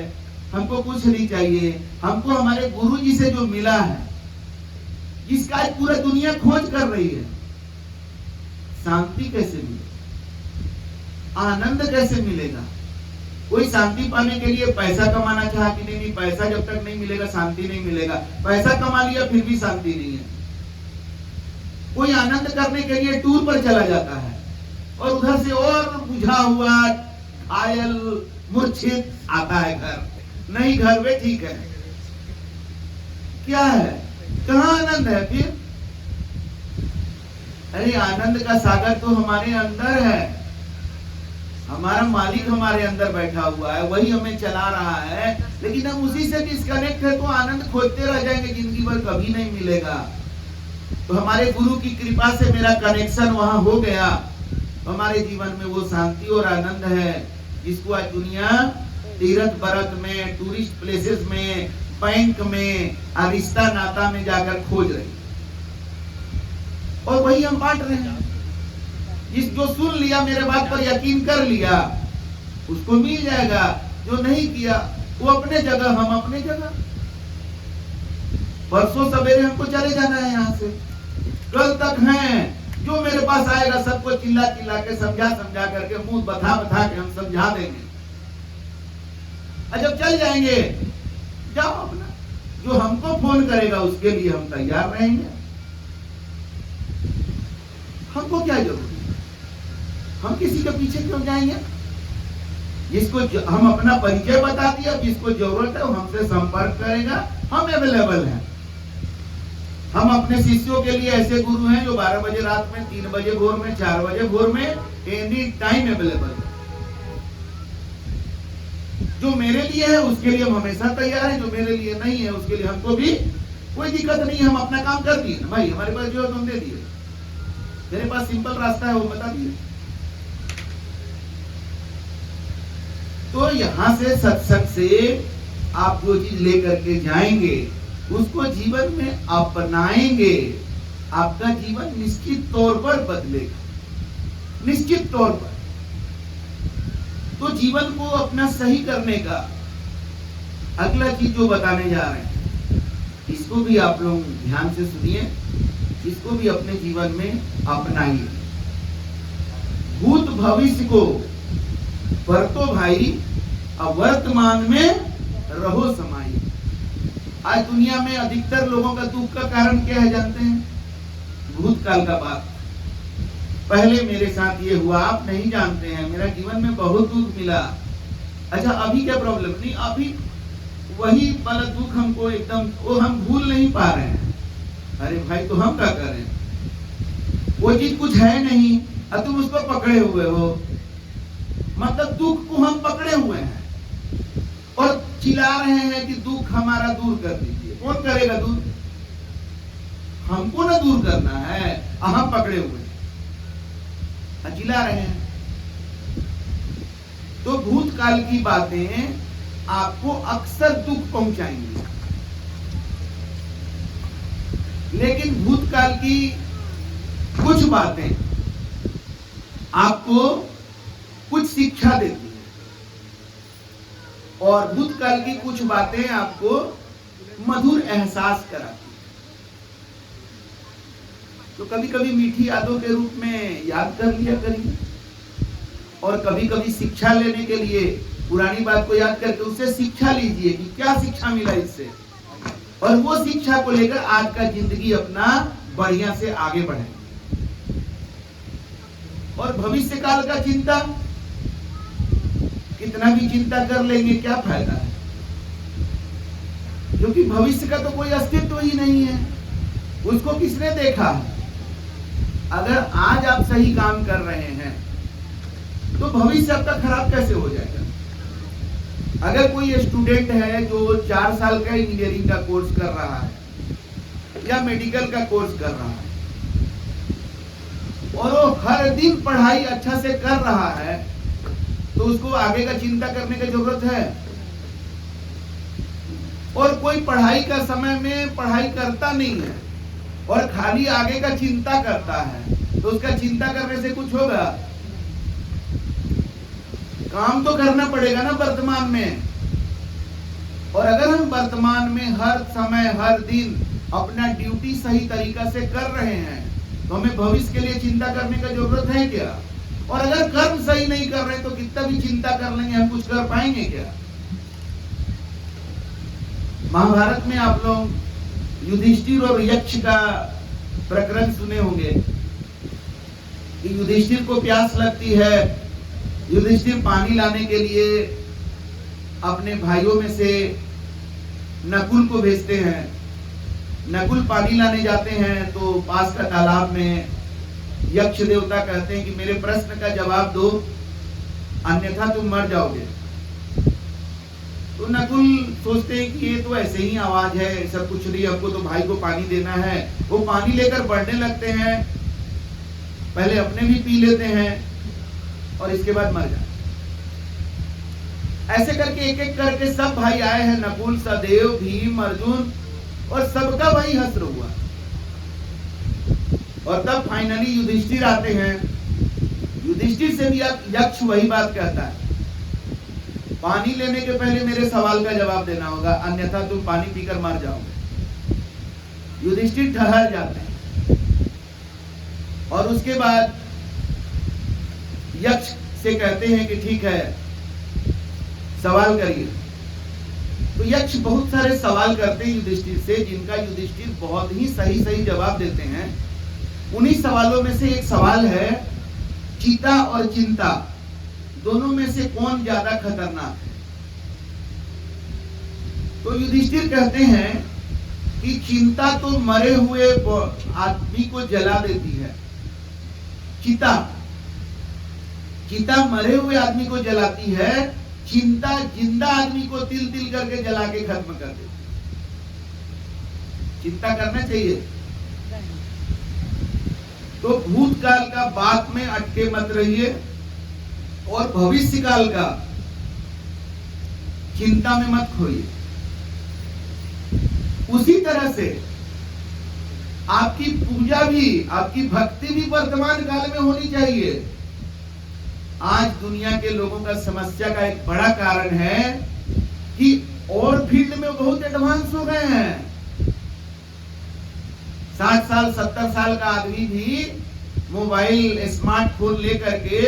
हमको कुछ नहीं चाहिए। हमको हमारे गुरु जी से जो मिला है, जिसका आज पूरा दुनिया खोज कर रही है, शांति कैसे मिलेगी, आनंद कैसे मिलेगा। कोई शांति पाने के लिए पैसा कमाना चाहा कि नहीं, पैसा जब तक नहीं मिलेगा शांति नहीं मिलेगा। पैसा कमा लिया फिर भी शांति नहीं है। कोई आनंद करने के लिए टूर पर चला जाता है और उधर से और बुझा हुआ, घायल, मूर्छित आता है घर। नहीं, घर में ठीक है, क्या है, कहाँ आनंद है फिर? अरे आनंद का सागर तो हमारे अंदर है। हमारा मालिक हमारे अंदर बैठा हुआ है, वही हमें चला रहा है, लेकिन हम उसी से डिस्कनेक्ट है तो आनंद खोजते रह जाएंगे, जिंदगी भर कभी नहीं मिलेगा। तो हमारे गुरु की कृपा से मेरा कनेक्शन वहां हो गया। हमारे जीवन में वो शांति और आनंद है जिसको आज दुनिया तीर्थ बरत में, टूरिस्ट प्लेसेस में, बैंक में, रिश्ता नाता में जाकर खोज रही, और वही हम बांट रहे हैं। जो सुन लिया, मेरे बात पर यकीन कर लिया, उसको मिल जाएगा। जो नहीं किया वो अपने जगह, हम अपने जगह। परसों सवेरे हमको चले जाना है यहाँ से, कल तक हैं। जो मेरे पास आएगा सबको चिल्ला चिल्ला के समझा करके, मुंह बता के हम समझा देंगे। और जब चल जाएंगे, जाओ अपना। जो हमको फोन करेगा उसके लिए हम तैयार रहेंगे। हमको क्या जरूरत है, हम किसी के पीछे क्यों जाएंगे। जिसको हम अपना परिचय बता दिया, जिसको जरूरत है वो हमसे संपर्क करेगा, हम अवेलेबल हैं। हम अपने शिष्यों के लिए ऐसे गुरु हैं जो 12 बजे रात में, 3 बजे भोर में, 4 बजे भोर में, एनी टाइम अवेलेबल है। जो मेरे लिए है उसके लिए हम हमेशा तैयार हैं, जो मेरे लिए नहीं है उसके लिए हमको भी कोई दिक्कत नहीं। हम अपना काम कर दिए भाई, हमारे पास जो है तुम दे दिए। मेरे पास सिंपल रास्ता है, वो बता दिए। तो यहां से सत्संग से आप जो चीज लेकर के जाएंगे उसको जीवन में अपनाएंगे, आपका जीवन निश्चित तौर पर बदलेगा, निश्चित तौर पर। तो जीवन को अपना सही करने का अगला चीज जो बताने जा रहे हैं, इसको भी आप लोग ध्यान से सुनिए, इसको भी अपने जीवन में अपनाइए। भूत भविष्य को बरतो भाई, अब वर्तमान में रहो समाई। आज दुनिया में अधिकतर लोगों का दुख का कारण क्या है जानते हैं? भूतकाल का बात। पहले मेरे साथ ये हुआ, आप नहीं जानते हैं, मेरा जीवन में बहुत दुख मिला। अच्छा अभी क्या प्रॉब्लम? नहीं, अभी वही वाला दुख हमको एकदम वो हम भूल नहीं पा रहे हैं। अरे भाई तो हम क्या करें? वो चीज कुछ है नहीं और तुम उसको पकड़े हुए हो। मतलब दुख को हम पकड़े हुए हैं और चिल्ला रहे हैं कि दुख हमारा दूर कर दीजिए। कौन करेगा दूर? हमको ना दूर करना है, हम पकड़े हुए हैं, चिल्ला रहे हैं। तो भूतकाल की बातें आपको अक्सर दुख पहुंचाएंगी, लेकिन भूतकाल की कुछ बातें आपको कुछ शिक्षा देती है और भूतकाल की कुछ बातें आपको मधुर एहसास कराती है। तो कभी कभी मीठी यादों के रूप में याद कर लिया करिए और कभी कभी शिक्षा लेने के लिए पुरानी बात को याद करके उससे शिक्षा लीजिए कि क्या शिक्षा मिला इससे, और वो शिक्षा को लेकर आज का जिंदगी अपना बढ़िया से आगे बढ़ाएं। और भविष्य काल का चिंता, कितना भी चिंता कर लेंगे क्या फायदा है, क्योंकि भविष्य का तो कोई अस्तित्व ही नहीं है, उसको किसने देखा है। अगर आज आप सही काम कर रहे हैं तो भविष्य आपका खराब कैसे हो जाएगा। अगर कोई स्टूडेंट है जो 4 साल का इंजीनियरिंग का कोर्स कर रहा है या मेडिकल का कोर्स कर रहा है और वो हर दिन पढ़ाई अच्छा से कर रहा है, तो उसको आगे का चिंता करने की जरूरत है। और कोई पढ़ाई का समय में पढ़ाई करता नहीं है और खाली आगे का चिंता करता है, तो उसका चिंता करने से कुछ होगा? काम तो करना पड़ेगा ना वर्तमान में। और अगर हम वर्तमान में हर समय हर दिन अपना ड्यूटी सही तरीका से कर रहे हैं तो हमें भविष्य के लिए चिंता करने की जरूरत है क्या? और अगर कर्म सही नहीं कर रहे तो कितना भी चिंता कर लेंगे, हम कुछ कर पाएंगे क्या? महाभारत में आप लोग युधिष्ठिर और यक्ष का प्रकरण सुने होंगे कि युधिष्ठिर को प्यास लगती है, युधिष्ठिर पानी लाने के लिए अपने भाइयों में से नकुल को भेजते हैं। नकुल पानी लाने जाते हैं तो पास का तालाब में यक्ष देवता कहते हैं कि मेरे प्रश्न का जवाब दो, अन्यथा तुम मर जाओगे। तो नकुल सोचते हैं कि ये तो ऐसे ही आवाज है, सब कुछ नहीं, हमको तो भाई को पानी देना है। वो पानी लेकर बढ़ने लगते हैं, पहले अपने भी पी लेते हैं और इसके बाद मर जाते। ऐसे करके एक एक करके सब भाई आए हैं, नकुल, सहदेव, भीम, अर्जुन, और सबका वही हश्र हुआ। और तब फाइनली युधिष्ठिर आते हैं युधिष्ठिर से भी यक्ष वही बात कहता है, पानी लेने के पहले मेरे सवाल का जवाब देना होगा, अन्यथा तुम पानी पीकर मर जाओगे। युधिष्ठिर ठहर जाते हैं और उसके बाद यक्ष से कहते हैं कि ठीक है, सवाल करिए। तो यक्ष बहुत सारे सवाल करते हैं युधिष्ठिर से, जिनका युधिष्ठिर बहुत ही सही सही जवाब देते हैं। उन्हीं सवालों में से एक सवाल है, चीता और चिंता दोनों में से कौन ज्यादा खतरनाक है? तो युधिष्ठिर कहते हैं कि चिंता तो मरे हुए आदमी को जला देती है। चिता मरे हुए आदमी को जलाती है, चिंता जिंदा आदमी को तिल तिल करके जला के खत्म कर देती है। चिंता करना चाहिए। तो भूतकाल का बात में अटके मत रहिए और भविष्य काल का चिंता में मत खोइए। उसी तरह से आपकी पूजा भी, आपकी भक्ति भी वर्तमान काल में होनी चाहिए। आज दुनिया के लोगों का समस्या का एक बड़ा कारण है कि और फील्ड में बहुत एडवांस हो गए हैं। 60 साल 70 साल का आदमी भी मोबाइल स्मार्टफोन लेकर के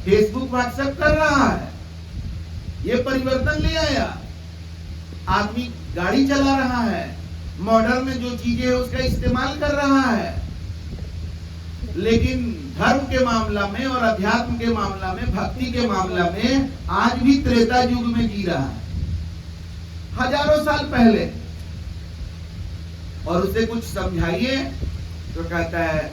फेसबुक व्हाट्सएप कर रहा है। ये परिवर्तन ले आया। आदमी गाड़ी चला रहा है, मॉडर्न में जो चीजें है उसका इस्तेमाल कर रहा है, लेकिन धर्म के मामला में और अध्यात्म के मामला में, भक्ति के मामला में आज भी त्रेता युग में जी रहा है, हजारों साल पहले। और उसे कुछ समझाइए तो कहता है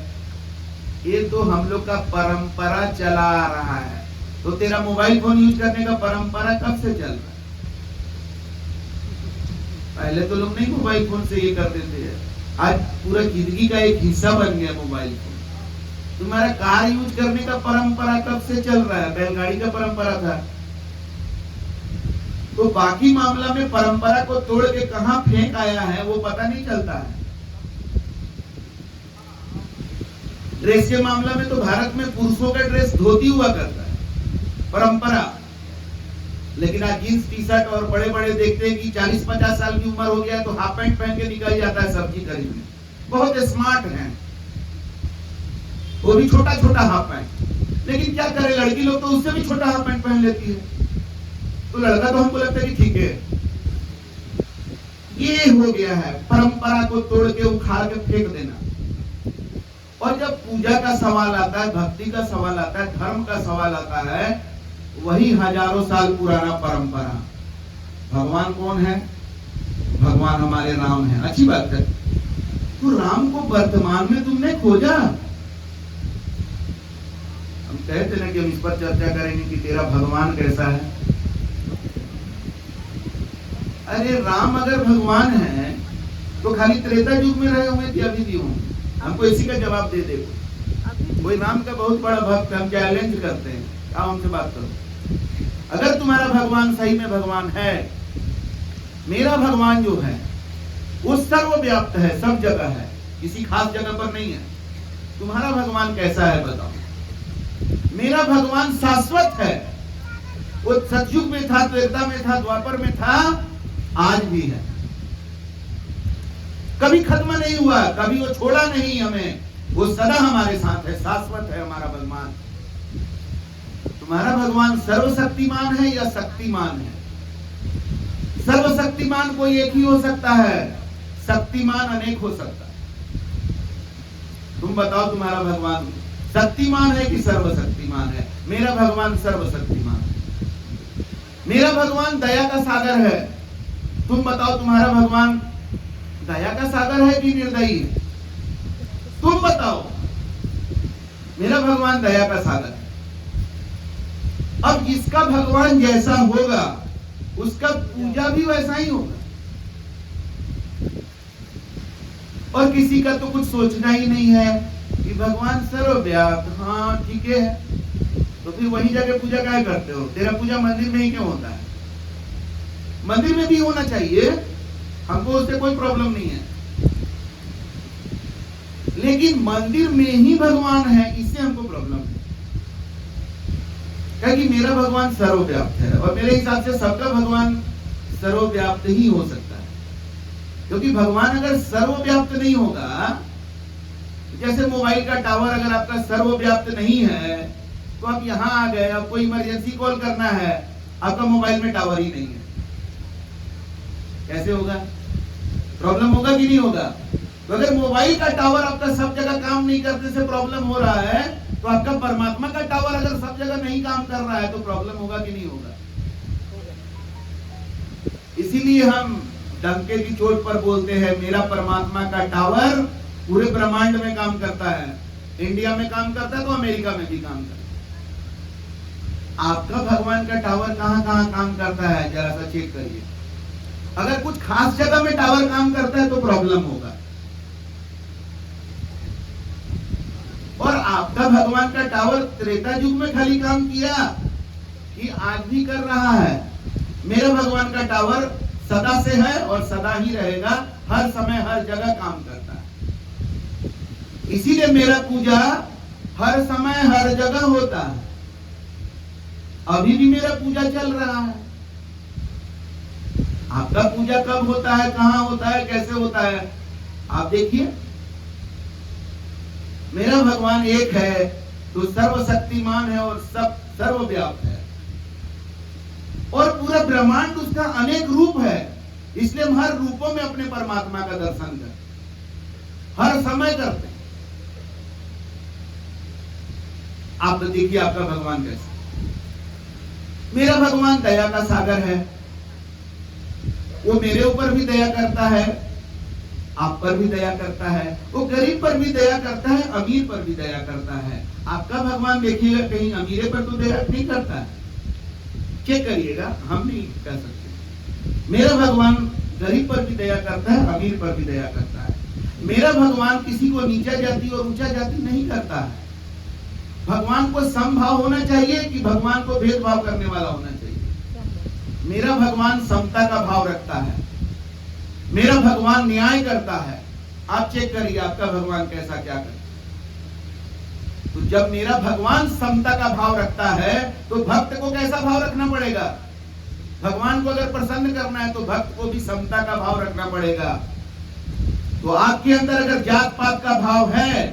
ये तो हम लोग का परंपरा चला आ रहा है। तो तेरा मोबाइल फोन यूज करने का परंपरा कब से चल रहा है? पहले तो लोग नहीं मोबाइल फोन से ये करते थे, आज पूरा जिंदगी का एक हिस्सा बन गया मोबाइल फोन। तुम्हारा कार यूज करने का परंपरा कब से चल रहा है? बैलगाड़ी का परंपरा था। तो बाकी मामला में परंपरा को तोड़ के कहां फेंक आया है वो पता नहीं चलता है। ड्रेस के मामला में तो भारत में पुरुषों का ड्रेस धोती हुआ करता है, परंपरा। लेकिन आज जींस टी शर्ट और बड़े बड़े देखते हैं कि 40-50 साल की उम्र हो गया है तो हाफ पैंट पहन के निकल जाता है सब्जी खरीदने। बहुत स्मार्ट है, वो भी छोटा छोटा हाफ पैंट। लेकिन क्या करे, लड़की लोग तो उससे भी छोटा हाफ पैंट पहन लेती है। तो लड़का तो हमको लगता है कि ठीक है। ये हो गया है, परंपरा को तोड़ के उखाड़ के फेंक देना। और जब पूजा का सवाल आता है, भक्ति का सवाल आता है, धर्म का सवाल आता है, वही हजारों साल पुराना परंपरा। भगवान कौन है? भगवान हमारे राम है। अच्छी बात है। तो राम को वर्तमान में तुमने खोजा। हम कहते ना कि हम इस पर चर्चा करेंगे कि तेरा भगवान कैसा है। अरे राम अगर भगवान है तो खाली त्रेता युग में रहे हुए थे, अभी भी होंगे। हमको इसी का जवाब दे दे। कोई राम का बहुत बड़ा भक्त, हम चैलेंज करते हैं, आओ हमसे बात करो। अगर तुम्हारा भगवान सही में भगवान है, मेरा भगवान जो है वो सर्वव्याप्त है, सब जगह है, किसी खास जगह पर नहीं है। तुम्हारा भगवान कैसा है बताओ? मेरा भगवान शाश्वत है। वो सतयुग में था, त्रेता में था, द्वापर में था, आज भी है, कभी खत्म नहीं हुआ, कभी वो छोड़ा नहीं हमें, वो सदा हमारे साथ है, शाश्वत है हमारा भगवान। तुम्हारा भगवान सर्वशक्तिमान है या शक्तिमान है? सर्वशक्तिमान कोई एक ही हो सकता है, शक्तिमान अनेक हो सकता है। तुम बताओ तुम्हारा भगवान शक्तिमान है कि सर्वशक्तिमान है? मेरा भगवान सर्वशक्तिमान है। मेरा भगवान दया का सागर है। तुम बताओ तुम्हारा भगवान दया का सागर है कि निर्दयी है? तुम बताओ। मेरा भगवान दया का सागर है। अब जिसका भगवान जैसा होगा उसका पूजा भी वैसा ही होगा। और किसी का तो कुछ सोचना ही नहीं है कि भगवान सर्वव्याप्त, हाँ ठीक है, तो फिर वही जगह पूजा क्या करते हो? तेरा पूजा मंदिर में ही क्यों होता है? मंदिर में भी होना चाहिए, हमको उससे कोई प्रॉब्लम नहीं है, लेकिन मंदिर में ही भगवान है, इससे हमको प्रॉब्लम है। क्या कि मेरा भगवान सर्वव्याप्त है, और मेरे हिसाब से सबका भगवान सर्वव्याप्त ही हो सकता है। क्योंकि भगवान अगर सर्वव्याप्त नहीं होगा, जैसे मोबाइल का टावर अगर आपका सर्वव्याप्त नहीं है, तो आप यहां आ गए, आपको इमरजेंसी कॉल करना है, आपका मोबाइल में टावर ही नहीं है, कैसे होगा? प्रॉब्लम होगा कि नहीं होगा? तो अगर मोबाइल का टावर आपका सब जगह काम नहीं करने से प्रॉब्लम हो रहा है, तो आपका परमात्मा का टावर अगर सब जगह नहीं काम कर रहा है तो प्रॉब्लम होगा कि नहीं होगा? इसीलिए हम डंके की चोट पर बोलते हैं, मेरा परमात्मा का टावर पूरे ब्रह्मांड में काम करता है। इंडिया में काम करता है तो अमेरिका में भी काम करता है। आपका भगवान का टावर कहां कहां काम करता है, जरा सा चेक करिए। अगर कुछ खास जगह में टावर काम करता है तो प्रॉब्लम होगा। और आपका भगवान का टावर त्रेता युग में खाली काम किया कि आज भी कर रहा है? मेरा भगवान का टावर सदा से है और सदा ही रहेगा, हर समय हर जगह काम करता है। इसीलिए मेरा पूजा हर समय हर जगह होता है। अभी भी मेरा पूजा चल रहा है। आपका पूजा कब होता है, कहां होता है, कैसे होता है, आप देखिए। मेरा भगवान एक है तो सर्वशक्तिमान है और सब सर्वव्याप्त है, और पूरा ब्रह्मांड उसका अनेक रूप है। इसलिए हम हर रूपों में अपने परमात्मा का दर्शन करते, हर समय करते हैं। आप देखिए आपका भगवान कैसे। मेरा भगवान दया का सागर है, वो मेरे ऊपर भी दया करता है, आप पर भी दया करता है, वो गरीब पर भी दया करता है, अमीर पर भी दया करता है। आपका भगवान देखिएगा कहीं अमीरे पर तो दया नहीं करता है, चेक करिएगा, हम नहीं कर सकते। मेरा भगवान गरीब पर भी दया करता है, अमीर पर भी दया करता है। मेरा भगवान किसी को नीचा जाति और ऊंचा जाति नहीं करता है। भगवान को समभाव होना चाहिए कि भगवान को भेदभाव करने वाला होना चाहिए। मेरा भगवान समता का भाव रखता है, मेरा भगवान न्याय करता है। आप चेक करिए आपका भगवान कैसा क्या करता है। तो जब मेरा भगवान समता का भाव रखता है तो भक्त को कैसा भाव रखना पड़ेगा? भगवान को अगर प्रसन्न करना है तो भक्त को भी समता का भाव रखना पड़ेगा। तो आपके अंदर अगर जात पात का भाव है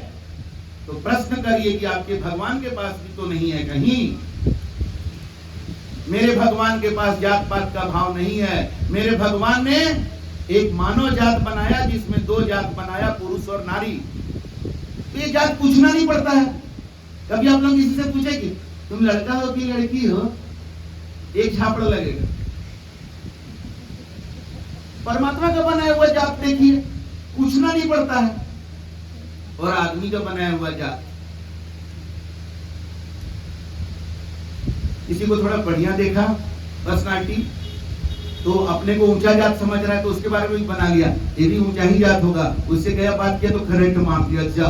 तो प्रश्न करिए कि आपके भगवान के पास भी तो नहीं है कहीं। मेरे भगवान के पास जात पात का भाव नहीं है। मेरे भगवान ने एक मानव जात बनाया जिसमें दो जात बनाया, पुरुष और नारी। तो ये जात पूछना नहीं पड़ता है। कभी आप लोग किसी से पूछे कि तुम लड़का हो कि लड़की हो, एक झापड़ लगेगा। परमात्मा का बनाया हुआ जात देखिए, पूछना नहीं पड़ता है। और आदमी का बनाया हुआ जात, किसी को थोड़ा बढ़िया देखा पर्सनालिटी तो अपने को ऊंचा जात समझ रहा है, तो उसके बारे में भी बना लिया ये भी ऊंचा ही जात होगा। उससे गया बात किया तो करंट मार दिया। जा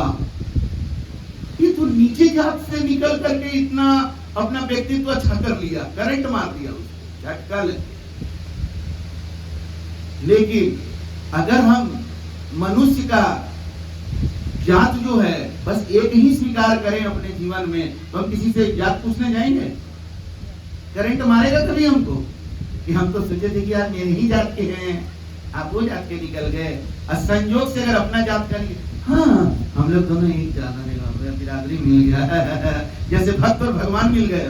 ये तो नीचे जात से निकल करके इतना अपना व्यक्तित्व अच्छा कर लिया, करंट मार दिया उसको, झटका ले। लेकिन अगर हम मनुष्य का जात जो है बस एक ही स्वीकार करें अपने जीवन में, तो हम किसी से जात पूछने जाएंगे? करंट मारेगा कभी हमको कि हम तो सोचे थे कि यार मेरे ही जात के हैं, आप वो जात के निकल गए। और संयोग से अगर अपना जात का, हाँ हम लोग दोनों एक जात में बिरादरी मिल गया जैसे भक्त और भगवान मिल गए।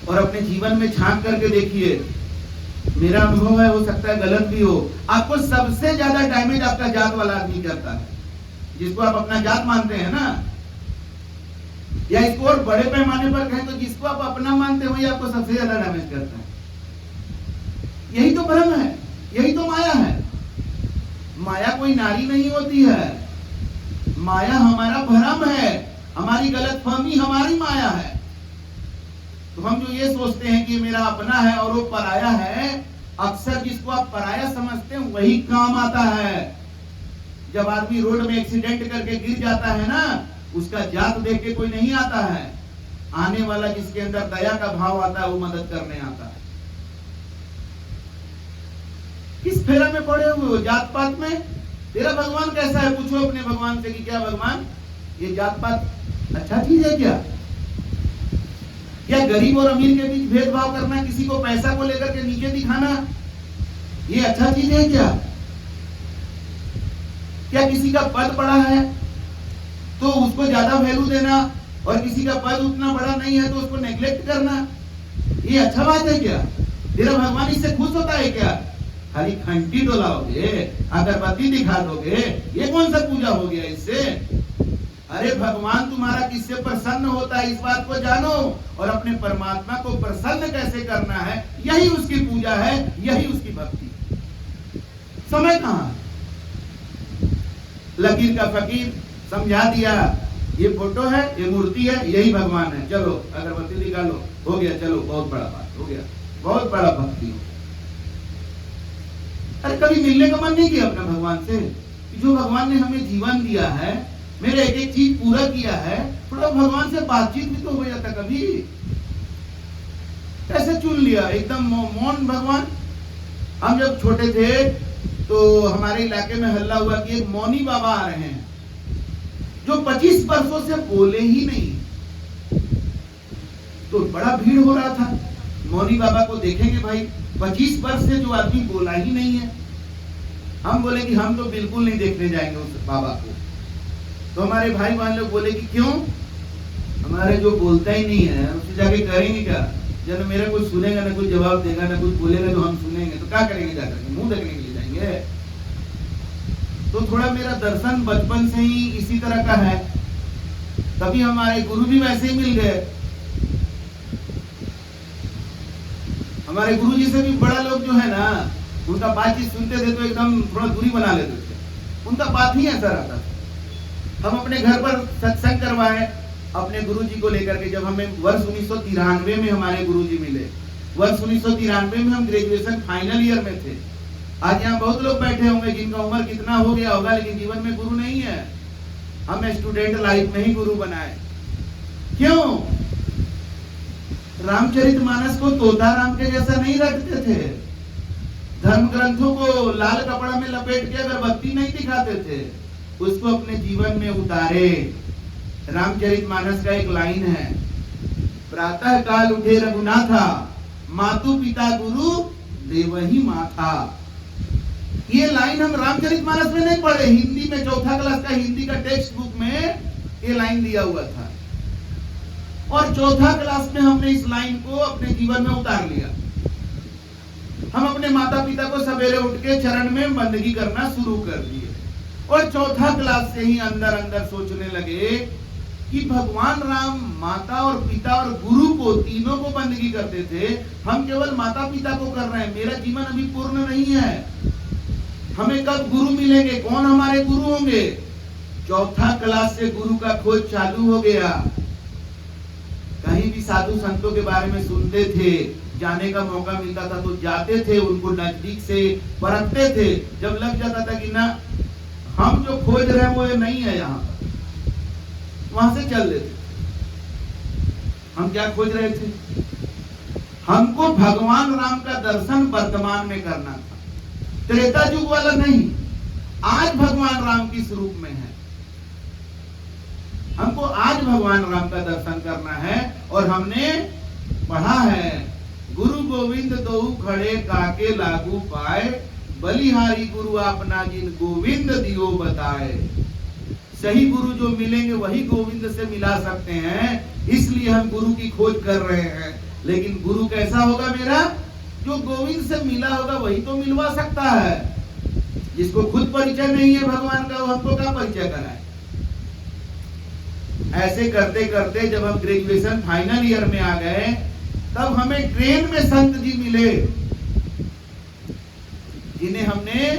और अपने जीवन में झांक करके देखिए, मेरा अनुभव है, हो सकता है गलत भी हो, आपको सबसे ज्यादा डैमेज आपका जात वाला आदमी करता है, जिसको आप अपना जात मानते हैं ना, या इसको और बड़े पैमाने पर कहें तो जिसको आप अपना मानते हो, ये आपको सबसे ज्यादा डैमेज करता है। यही तो भ्रम है, यही तो माया है। माया कोई नारी नहीं होती है, माया हमारा भ्रम है, हमारी गलतफहमी हमारी माया है। तो हम जो ये सोचते हैं कि मेरा अपना है और वो पराया है, अक्सर जिसको आप पराया समझते हैं वही काम आता है। जब आदमी रोड में एक्सीडेंट करके गिर जाता है ना, उसका जात देख के कोई नहीं आता है, आने वाला जिसके अंदर दया का भाव आता है वो मदद करने आता है। किस फेरा में पड़े हुए हो? जात पात में? तेरा भगवान कैसा है? पूछो अपने भगवान से कि क्या भगवान ये जात पात अच्छा चीज है क्या? क्या गरीब और अमीर के बीच भेदभाव करना, किसी को पैसा को लेकर के नीचे दिखाना, ये अच्छा चीज है क्या? क्या किसी का पद बड़ा है तो उसको ज्यादा वैल्यू देना और किसी का पद उतना बड़ा नहीं है तो उसको नेग्लेक्ट करना, ये अच्छा बात है क्या? तेरा भगवान इससे खुश होता है क्या? खाली घंटी डोलाओगे, अगरबत्ती दिखा दोगे, ये कौन सा पूजा हो गया इससे? अरे भगवान तुम्हारा किससे प्रसन्न होता है, इस बात को जानो, और अपने परमात्मा को प्रसन्न कैसे करना है, यही उसकी पूजा है, यही उसकी भक्ति। समय कहां? लकीर का फकीर समझा दिया, ये फोटो है, ये मूर्ति है, यही भगवान है, चलो अगरबत्ती निकालो, हो गया, चलो बहुत बड़ा बात हो गया, बहुत बड़ा भक्ति हो। अरे कभी मिलने का मन नहीं किया अपने भगवान से? जो भगवान ने हमें जीवन दिया है, मेरे एक एक चीज पूरा किया है, थोड़ा भगवान से बातचीत भी तो हो जाता कभी। कैसे चुन लिया एकदम मौन भगवान? हम जब छोटे थे तो हमारे इलाके में हल्ला हुआ कि एक मौनी बाबा आ रहे हैं जो 25 वर्षों से बोले ही नहीं, तो बड़ा भीड़ हो रहा था। मौनी बाबा को देखेंगे भाई, 25 वर्ष से जो आदमी बोला ही नहीं है। हम बोले कि हम तो बिल्कुल नहीं देखने जाएंगे उस बाबा को। तो हमारे भाई बहन लोग बोले कि क्यों? हमारे जो बोलता ही नहीं है उससे जाके करेंगे क्या? जब मेरा कोई सुनेगा ना, कोई जवाब देगा ना, कुछ बोलेगा तो हम सुनेंगे, तो क्या करेंगे? जाकर मुंह देखने के लिए जाएंगे? तो थोड़ा मेरा दर्शन बचपन से ही इसी तरह का है। तभी हमारे गुरु भी वैसे ही मिल गए। हमारे गुरु जी से भी बड़ा लोग जो है ना, उनका बातचीत सुनते थे तो एकदम थोड़ा दूरी बना लेते थे, उनका बात ही ऐसा रहता था। हम अपने घर पर सत्संग करवाए अपने गुरुजी को लेकर के, जब हमें वर्ष 1993 में हमारे गुरुजी मिले। वर्ष 1993 में हम ग्रेजुएशन फाइनल ईयर में थे। आज यहाँ बहुत लोग बैठे होंगे जिनका उम्र कितना हो गया होगा, लेकिन जीवन में गुरु नहीं है। हम स्टूडेंट लाइफ में ही गुरु बनाए। क्यों? रामचरितमानस को तोता राम के जैसा नहीं रखते थे, धर्म ग्रंथों को लाल कपड़ा में लपेट के अगरबत्ती नहीं दिखाते थे, उसको अपने जीवन में उतारे। रामचरितमानस का एक लाइन है, प्रातः काल उठे रघुनाथा, मातु पिता गुरु देवही माथा। ये लाइन हम रामचरितमानस में नहीं पढ़े, हिंदी में चौथा क्लास का हिंदी का टेक्स्ट बुक में ये लाइन दिया हुआ था, और चौथा क्लास में हमने इस लाइन को अपने जीवन में उतार लिया। हम अपने माता पिता को सवेरे उठ के चरण में बंदगी करना शुरू कर दिए, और चौथा क्लास से ही अंदर अंदर सोचने लगे कि भगवान राम माता और पिता और गुरु को, तीनों को बंदगी करते थे, हम केवल माता पिता को कर रहे हैं। मेरा जीवन अभी पूर्ण नहीं है, हमें कब गुरु मिलेंगे, कौन हमारे गुरु होंगे? चौथा क्लास से गुरु का खोज चालू हो गया। कहीं भी साधु संतों के बारे में सुनते थे, जाने का मौका मिलता था तो जाते थे, उनको नजदीक से परखते थे। जब लग जाता था कि ना हम जो खोज रहे हैं वो ये नहीं है यहाँ पर, वहां से चल लेते। हम क्या खोज रहे थे? हमको भगवान राम का दर्शन वर्तमान में करना था, त्रेता युग वाला नहीं, आज भगवान राम किस रूप में है, हमको आज भगवान राम का दर्शन करना है। और हमने पढ़ा है, गुरु गोविंद दो खड़े काके लागू पाए, बलिहारी गुरु अपना जिन गोविंद दियो बताए। सही गुरु जो मिलेंगे वही गोविंद से मिला सकते हैं, इसलिए हम गुरु की खोज कर रहे हैं। लेकिन गुरु कैसा होगा मेरा? जो गोविंद से मिला होगा वही तो मिलवा सकता है। जिसको खुद परिचय नहीं है भगवान का, वो हमको क्या परिचय कराए? ऐसे करते करते जब हम ग्रेजुएशन फाइनल ईयर में आ गए, तब हमें ट्रेन में संत जी मिले, जिन्हें हमने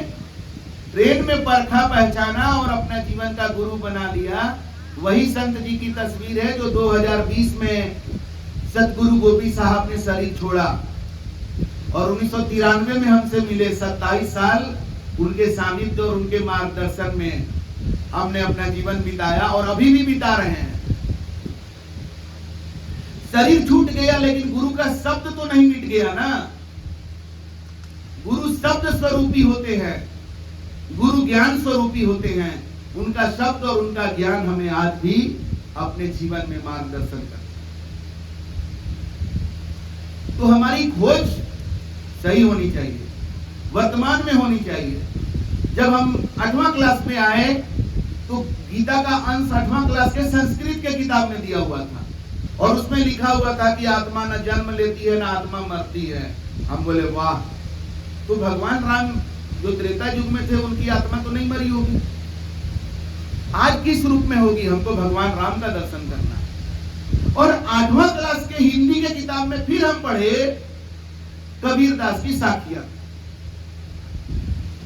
ट्रेन में परखा, पहचाना और अपना जीवन का गुरु बना लिया। वही संत जी की तस्वीर है जो 2020 में सतगुरु गोपी साहब ने शरीर छोड़ा, और 1993 में हमसे मिले। 27 साल उनके सानिध्य और उनके मार्गदर्शन में हमने अपना जीवन बिताया, और अभी भी बिता रहे हैं। शरीर छूट गया, लेकिन गुरु का शब्द तो नहीं मिट गया ना। गुरु शब्द स्वरूपी होते हैं, गुरु ज्ञान स्वरूपी होते हैं। उनका शब्द और उनका ज्ञान हमें आज भी अपने जीवन में मार्गदर्शन करता है। तो हमारी खोज सही होनी चाहिए, वर्तमान में होनी चाहिए। जब हम 8वां क्लास में आए तो गीता का अंश 8वां क्लास के संस्कृत के किताब में दिया हुआ था और उसमें लिखा हुआ था कि आत्मा न जन्म लेती है न आत्मा मरती है। हम बोले वाह, तो भगवान राम जो त्रेता युग में थे उनकी आत्मा तो नहीं मरी होगी, आज किस रूप में होगी? हमको भगवान राम का दर्शन करना है। और 8वां क्लास के हिंदी के किताब में फिर हम पढ़े कबीर दास की साखियां,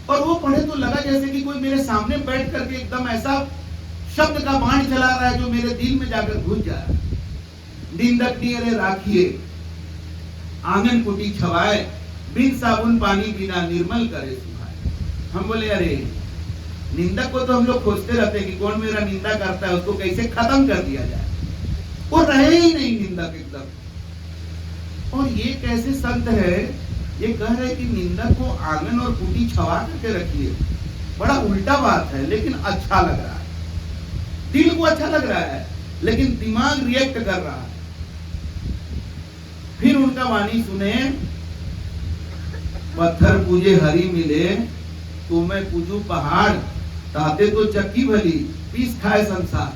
और वो पढ़े तो लगा जैसे कि कोई मेरे सामने बैठ करके एकदम ऐसा शब्द का बाण चला रहा है जो मेरे दिल में जाकर घुस जा रहा है। निंदक नियरे राखिए, आंगन कुटी छवाए, बिन साबुन पानी बिना निर्मल करे सुहाए। हम बोले अरे निंदक को तो हम लोग खोजते रहते हैं कि कौन मेरा निंदा करता है, उसको कैसे खत्म कर दिया जाए, वो रहे ही नहीं निंदक एकदम। और ये कैसे संत है, ये कह रहे कि निंदक को आंगन और कुटी छवा करके रखिए। बड़ा उल्टा बात है, लेकिन अच्छा लग रहा है, दिल को अच्छा लग रहा है, लेकिन दिमाग रिएक्ट कर रहा है। फिर उनका वाणी सुने, पत्थर पूजे हरि मिले, तो मैं पूजू पहाड़, ताते तो चक्की भली, पीस खाए संसार।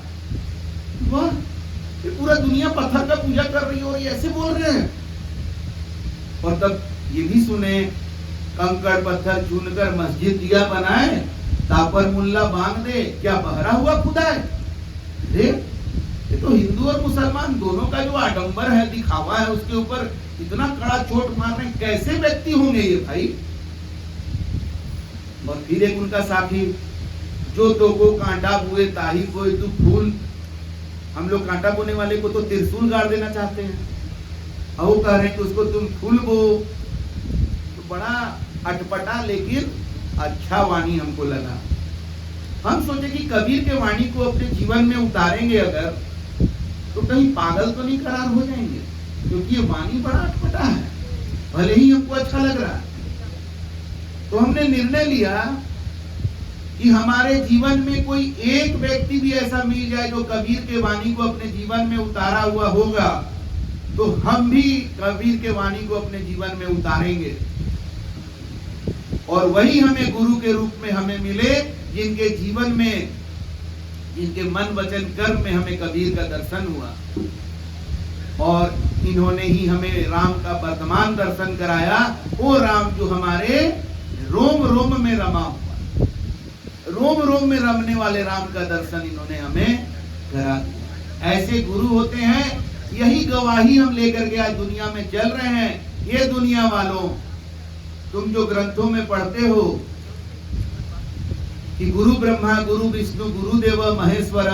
वाह, ये पूरा दुनिया पत्थर का पूजा कर रही है और ये ऐसे बोल रहे हैं। और तब ये भी सुने, कंकड़ पत्थर चुनकर मस्जिद दिया बनाए, तापर मुल्ला बांध दे, क्या बहरा हुआ खुदा है। देख, ये तो हिंदू और मुसलमान दोनों का जो आडंबर है, दिखावा है, उसके ऊपर इतना कड़ा चोट मार रहे, कैसे व्यक्ति होंगे ये भाई। और फिर एक उनका साथी, जो तो को कांटा बुए ताही कोई तू फूल। हम लोग कांटा बोने वाले को तो त्रिशूल गाड़ देना चाहते हैं, और वो कह रहे हैं कि उसको तुम फूल बो। तो बड़ा अटपटा लेकिन अच्छा वाणी हमको लगा। हम सोचे कि कबीर के वाणी को अपने जीवन में उतारेंगे अगर, तो कहीं पागल तो नहीं करार हो जाएंगे, क्योंकि ये वाणी बड़ा अटपटा है, भले ही हमको अच्छा लग रहा है। तो हमने निर्णय लिया कि हमारे जीवन में कोई एक व्यक्ति भी ऐसा मिल जाए जो कबीर के वाणी को अपने जीवन में उतारा हुआ होगा, तो हम भी कबीर के वाणी को अपने जीवन में उतारेंगे। और वही हमें गुरु के रूप में हमें मिले, जिनके जीवन में, जिनके मन वचन कर्म में हमें कबीर का दर्शन हुआ। और इन्होंने ही हमें राम का वर्तमान दर्शन कराया, वो राम जो हमारे रोम रोम में रमा हुआ, रोम रोम में रमने वाले राम का दर्शन इन्होंने हमें करा दिया। ऐसे गुरु होते हैं, यही गवाही हम लेकर के आज दुनिया में चल रहे हैं। ये दुनिया वालों, तुम जो ग्रंथों में पढ़ते हो कि गुरु ब्रह्मा गुरु विष्णु गुरुदेव महेश्वर,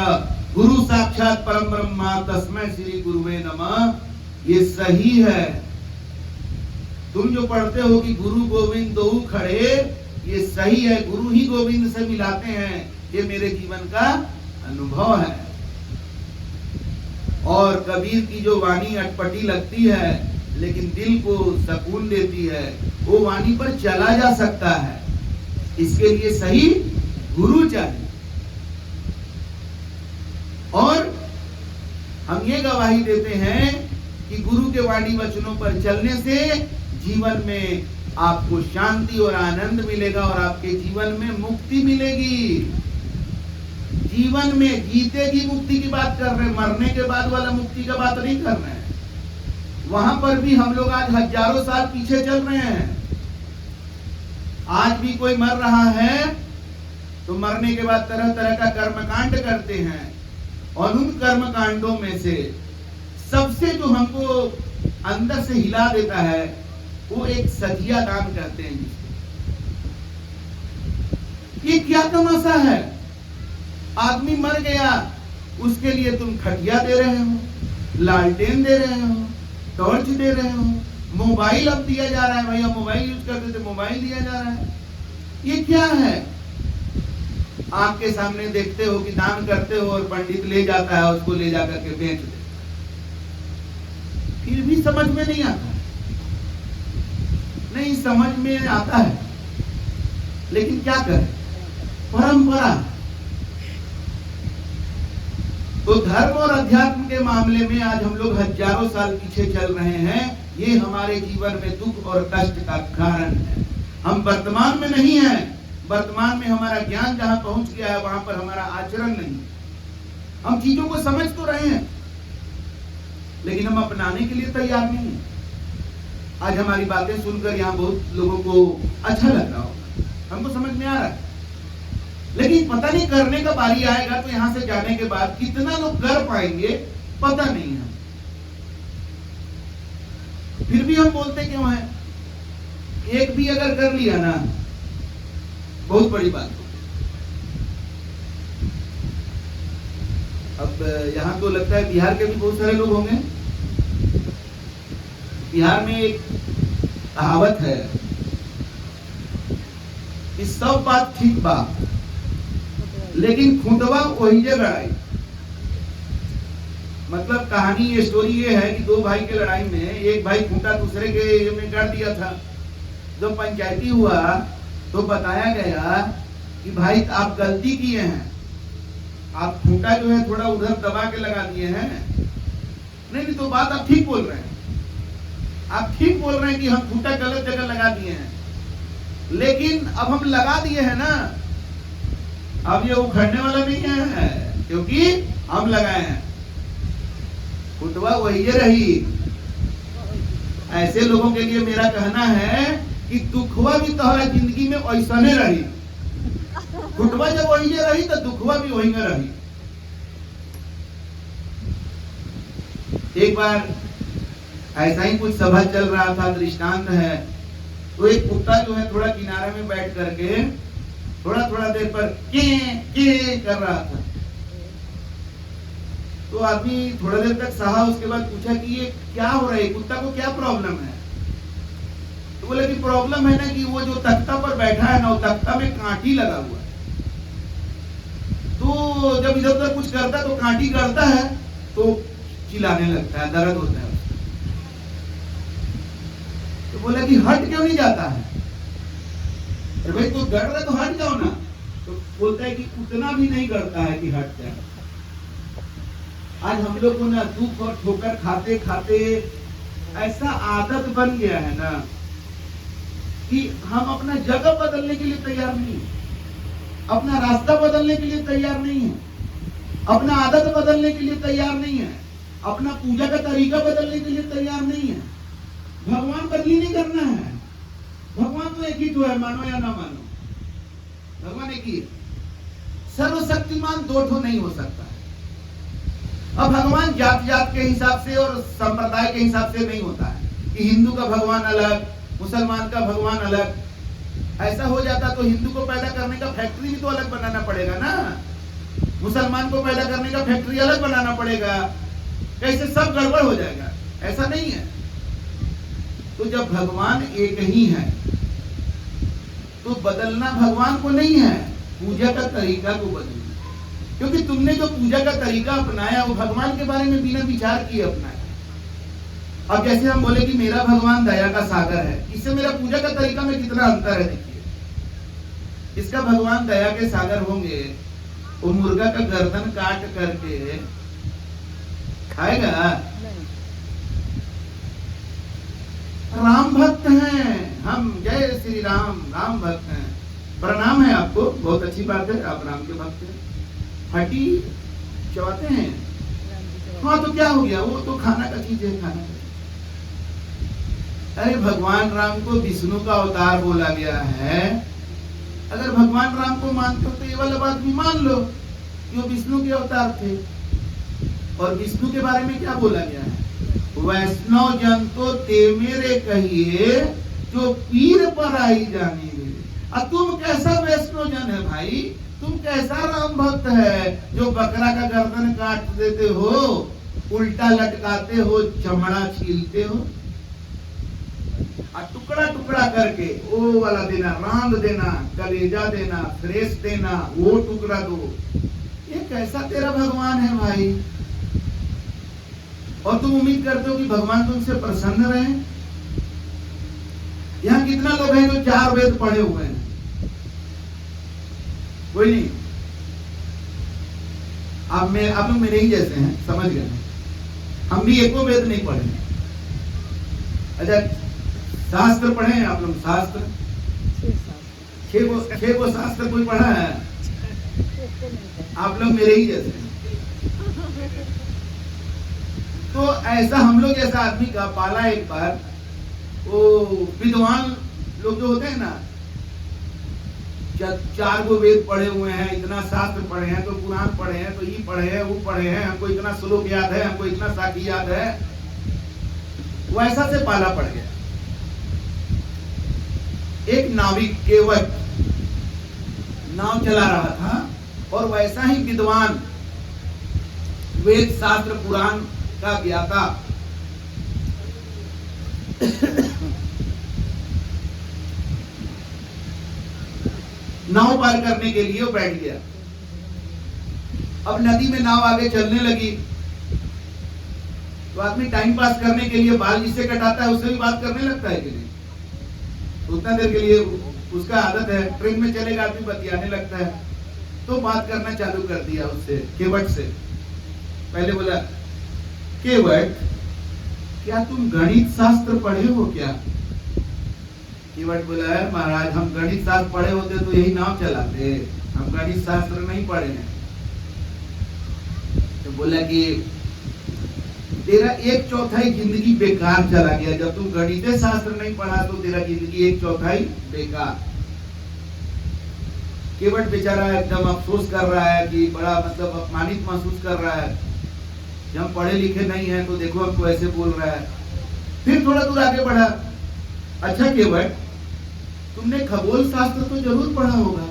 गुरु साक्षात परम ब्रह्मा तस्मै श्री गुरुवे नमः, ये सही है। तुम जो पढ़ते हो कि गुरु गोविंद दो खड़े, ये सही है, गुरु ही गोविंद से मिलाते हैं, ये मेरे जीवन का अनुभव है। और कबीर की जो वाणी अटपटी लगती है लेकिन दिल को सुकून देती है, वो वाणी पर चला जा सकता है। इसके लिए सही गुरु चाहिए। और हम ये गवाही देते हैं कि गुरु के वाणी वचनों पर चलने से जीवन में आपको शांति और आनंद मिलेगा और आपके जीवन में मुक्ति मिलेगी। जीवन में जीते जी मुक्ति की बात कर रहे हैं, मरने के बाद वाला मुक्ति का बात नहीं कर रहे हैं। वहां पर भी हम लोग आज हजारों साल पीछे चल रहे हैं। आज भी कोई मर रहा है तो मरने के बाद तरह तरह का कर्मकांड करते हैं, और उन कर्मकांडों में से सबसे जो हमको अंदर से हिला देता है वो एक सजिया दान करते हैं जिसको। ये क्या तमाशा है, आदमी मर गया उसके लिए तुम खटिया दे रहे हो, लालटेन दे रहे हो, टॉर्च दे रहे हो, मोबाइल अब दिया जा रहा है, भैया मोबाइल यूज करते थे मोबाइल दिया जा रहा है। ये क्या है? आंख के सामने देखते हो कि दान करते हो और पंडित ले जाता है, उसको ले जाकर के बेच दे, फिर भी समझ में नहीं आता। नहीं समझ में आता है, लेकिन क्या करें, परंपरा। तो धर्म और अध्यात्म के मामले में आज हम लोग हजारों साल पीछे चल रहे हैं, ये हमारे जीवन में दुख और कष्ट का कारण है। हम वर्तमान में नहीं है, वर्तमान में हमारा ज्ञान जहां पहुंच गया है वहां पर हमारा आचरण नहीं। हम चीजों को समझ तो रहे हैं लेकिन हम अपनाने के लिए तैयार नहीं है। आज हमारी बातें सुनकर यहाँ बहुत लोगों को अच्छा लग रहा होगा, हमको समझ में आ रहा है, लेकिन पता नहीं करने का बारी आएगा तो यहां से जाने के बाद कितना लोग कर पाएंगे पता नहीं है। फिर भी हम बोलते क्यों हैं? एक भी अगर कर लिया ना बहुत बड़ी बात हो। अब यहां तो लगता है बिहार के भी बहुत सारे लोग होंगे। बिहार में एक कहावत है कि सब बात ठीक बा लेकिन खूंटवा वही जगह आई। मतलब कहानी ये स्टोरी ये है कि दो भाई के लड़ाई में एक भाई खूंटा दूसरे के में गाड़ दिया था। जब पंचायती हुआ तो बताया गया कि भाई आप गलती किए हैं, आप खूंटा जो है थोड़ा उधर दबा के लगा दिए हैं। नहीं तो बात आप ठीक बोल रहे हैं, आप ठीक बोल रहे हैं कि हम खूंटा गलत जगह लगा दिए हैं, लेकिन अब हम लगा दिए हैं ना, अब ये उखड़ने वाला नहीं है क्योंकि हम लगाए हैं। खुटवा वही रही। ऐसे लोगों के लिए मेरा कहना है कि दुखवा भी तुम्हारा जिंदगी में ऐसा नहीं रही। खुटवा जब वही रही तो दुखवा भी वही रही। एक बार ऐसा ही कुछ सभा चल रहा था, दृष्टांत है। तो एक कुत्ता जो है थोड़ा किनारे में बैठ करके थोड़ा थोड़ा देर पर के कर रहा था। तो आदमी थोड़ा देर तक सहा, उसके बाद पूछा कि ये क्या हो रहा है, कुत्ता को क्या प्रॉब्लम है? तो बोले कि प्रॉब्लम है ना कि वो जो तख्ता पर बैठा है ना, वो तख्ता में कांटी लगा हुआ है। तो जब इधर उधर कुछ करता है तो कांटी गड़ता है तो चिल्लाने लगता है, दर्द होता है। तो बोला कि हट क्यों नहीं जाता है? अरे भाई तो गड़ रहा तो हट जाओ ना। तो बोलता है कि उतना भी नहीं गड़ता है कि हट जाए। आज हम लोग को ना दुख और ठोकर खाते खाते ऐसा आदत बन गया है ना कि हम अपना जगह बदलने के लिए तैयार नहीं है, अपना रास्ता बदलने के लिए तैयार नहीं है, अपना आदत बदलने के लिए तैयार नहीं है, अपना पूजा का तरीका बदलने के लिए तैयार नहीं है। भगवान बदली नहीं करना है। भगवान तो एक ही तो है, मानो या ना मानो, भगवान एक ही है। सर्वशक्तिमान दो ठो नहीं हो सकता है। अब भगवान जात जात के हिसाब से और संप्रदाय के हिसाब से नहीं होता है कि हिंदू का भगवान अलग, मुसलमान का भगवान अलग। ऐसा हो जाता तो हिंदू को पैदा करने का फैक्ट्री भी तो अलग बनाना पड़ेगा ना, मुसलमान को पैदा करने का फैक्ट्री अलग बनाना पड़ेगा, कैसे सब गड़बड़ हो जाएगा। ऐसा नहीं है। तो जब भगवान एक ही है तो बदलना भगवान को नहीं है, पूजा का तरीका को बदलना। क्योंकि तुमने जो पूजा का तरीका अपनाया वो भगवान के बारे में बिना विचार किए अपनाया। अब जैसे हम बोले कि मेरा भगवान दया का सागर है, इससे मेरा पूजा का तरीका में कितना अंतर है। देखिए, इसका भगवान दया के सागर होंगे, वो मुर्गा का गर्दन काट करके खाएगा? राम भक्त हैं हम, जय श्री राम, राम भक्त हैं। प्रणाम है आपको, बहुत अच्छी बात है, आप राम के भक्त हैं। हड्डी चबाते हैं, हाँ तो क्या हो गया, वो तो खाना का चीज है, खाना का। अरे भगवान राम को विष्णु का अवतार बोला गया है। अगर भगवान राम को मानते हो तो ये वाला बात भी मान लो कि वो विष्णु के अवतार थे। और विष्णु के बारे में क्या बोला गया है? वैष्णव जन तो ते मेरे कहिए जो पीर पर आई जानी रे। अब तुम कैसा वैष्णव जन है भाई? तुम कैसा राम भक्त है जो बकरा का गर्दन काट देते हो, उल्टा लटकाते हो, चमड़ा छीलते हो, और टुकड़ा टुकड़ा करके वो वाला देना, रांग देना, कलेजा देना, फ्रेश देना, वो टुकड़ा दो। ये कैसा तेरा भगवान है भाई? और तुम उम्मीद करते हो कि भगवान तुमसे प्रसन्न रहे? यहाँ कितना लोग हैं जो 4 वेद पढ़े हुए हैं? कोई नहीं। आप लोग मेरे ही जैसे हैं, समझ गए। हम भी एको वेद नहीं पढ़े। अच्छा, शास्त्र पढ़े हैं आप लोग? शास्त्र छह वो शास्त्र कोई पढ़ा है? आप लोग मेरे ही जैसे। तो ऐसा हम लोग जैसा आदमी का पाला एक बार, वो विद्वान लोग जो होते हैं ना, 4 गो वेद पढ़े हुए हैं, इतना शास्त्र पढ़े हैं, तो पुराण पढ़े हैं, तो ये पढ़े हैं, वो पढ़े हैं, हमको इतना श्लोक याद है, हमको इतना साखी याद है, वैसा से पाला पड़ गया। एक नाविक केवट नाव चला रहा था, और वैसा ही विद्वान वेद शास्त्र पुराण का ज्ञाता नाव पार करने के लिए वो बैठ गया। अब नदी में नाव आगे चलने लगी, तो आदमी टाइम पास करने के लिए बाल जिससे कटाता है उससे भी बात करने लगता है कि नहीं? उतना देर के लिए उसका आदत है, ट्रेन में चलेगा आदमी बतियाने लगता है, तो बात करना चालू कर दिया उससे, केवट से। पहले बोला, केवट क्या तुम गणित शास्त्र पढ़े हो क्या? केवट बोला, है महाराज, हम गणित शास्त्र पढ़े होते तो यही नाव चलाते, हम गणित शास्त्र नहीं पढ़े हैं। तो बोला कि तेरा 1/4 जिंदगी बेकार चला गया, जब तुम गणित शास्त्र नहीं पढ़ा तो तेरा जिंदगी 1/4 बेकार। केवट बेचारा एकदम अफसोस कर रहा है कि बड़ा मतलब अपमानित महसूस कर रहा है, हम पढ़े लिखे नहीं हैं तो देखो हमको ऐसे बोल रहा है। फिर थोड़ा दूर आगे बढ़ा, अच्छा केवट, तुमने खगोल शास्त्र तो जरूर पढ़ा होगा।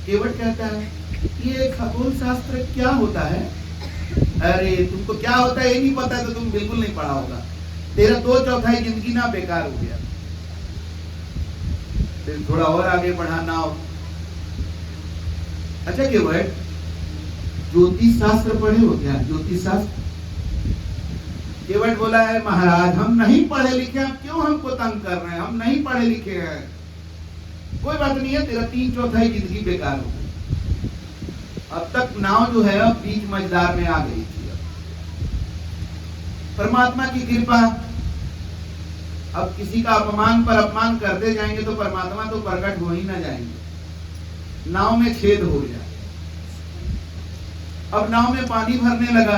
केवट कहता है, ये खगोल शास्त्र क्या होता है? अरे तुमको क्या होता है ये नहीं पता तो तुम बिल्कुल नहीं पढ़ा होगा, तेरा 2/4 जिंदगी ना बेकार हो गया। फिर थोड़ा और आगे बढ़ा नाव, अच्छा केवट, ज्योतिष शास्त्र पढ़े हो क्या? ज्योतिष शास्त्र? केवट बोला, है महाराज, हम नहीं पढ़े लिखे, आप क्यों हमको तंग कर रहे हैं, हम नहीं पढ़े लिखे हैं। कोई बात नहीं है, तेरा 3/4 जिंदगी बेकार हो गई। अब तक नाव जो है अब बीच मझधार में आ गई थी। परमात्मा की कृपा, अब किसी का अपमान पर अपमान करते जाएंगे तो परमात्मा तो प्रकट हो ही ना जाएंगे। नाव में छेद हो गया, अब नाव में पानी भरने लगा।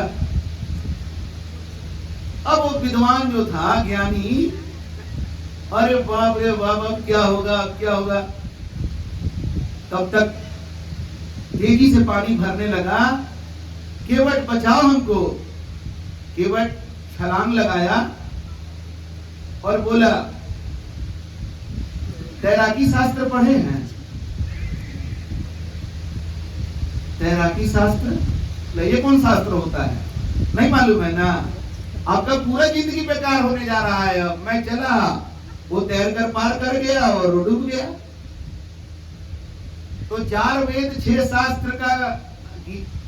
अब वो विद्वान जो था, ज्ञानी, अरे बाप रे बाप, अब क्या होगा, अब क्या होगा। तब तक तेजी से पानी भरने लगा। केवट बचाओ हमको। केवट छलांग लगाया और बोला, तैराकी शास्त्र पढ़े हैं? तैराकी शास्त्र? ये कौन शास्त्र होता है? नहीं मालूम है ना? आपका पूरा जिंदगी बेकार होने जा रहा है। अब मैं चला, वो तैर कर पार कर गया और वो डूब गया। तो 4 वेद 6 शास्त्र का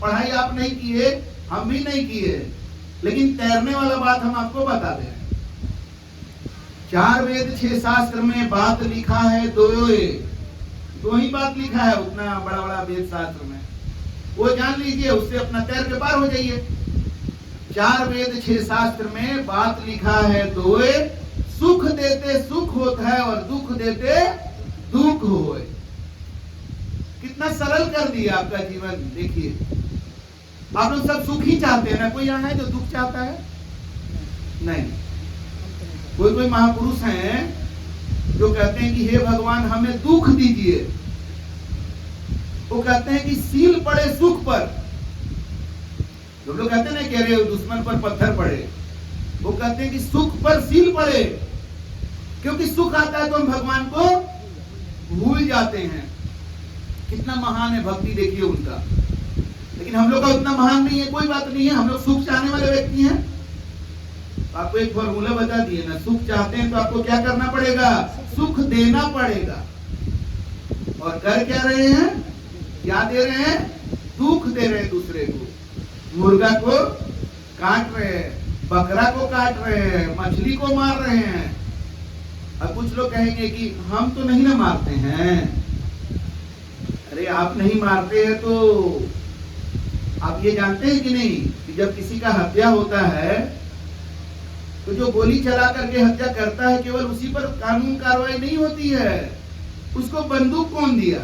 पढ़ाई आप नहीं किए, हम भी नहीं किए, लेकिन तैरने वाला बात हम आपको बता दें। 4 वेद 6 शास्त्र में बात लिखा है दो ही बात लिखा है, उतना बड़ा बड़ा वेद शास्त्र में, वो जान लीजिए, उससे अपना तैर के पार हो जाइए। 4 वेद 6 शास्त्र में बात लिखा है दो, सुख देते सुख होता है और दुख देते दुख होए। कितना सरल कर दिया आपका जीवन। देखिए, आप लोग सब सुख ही चाहते हैं ना? कोई यहाँ है जो दुख चाहता है? नहीं। कोई महापुरुष हैं जो कहते हैं कि हे भगवान, हमें दुख दीजिए। वो कहते हैं कि सील पड़े सुख पर। लोग कहते हैं ना, कह रहे हो दुश्मन पर पत्थर पड़े, वो कहते हैं कि सुख पर सील पड़े, क्योंकि सुख आता है तो हम भगवान को भूल जाते हैं। कितना महान है भक्ति, देखिए उनका। लेकिन हम लोग का उतना महान नहीं है। कोई बात नहीं है, हम लोग सुख चाहने वाले व्यक्ति हैं। आपको एक फॉर्मूला बता दिए ना, सुख चाहते हैं तो आपको क्या करना पड़ेगा? सुख देना पड़ेगा। और कर क्या रहे हैं? क्या दे रहे हैं? दुख दे रहे हैं दूसरे को। मुर्गा को काट रहे हैं, बकरा को काट रहे हैं, मछली को मार रहे हैं। अब कुछ लोग कहेंगे कि हम तो नहीं ना मारते हैं। अरे आप नहीं मारते हैं तो आप ये जानते हैं कि नहीं कि जब किसी का हत्या होता है तो जो गोली चला करके हत्या करता है केवल उसी पर कानून कार्रवाई नहीं होती है। उसको बंदूक कौन दिया,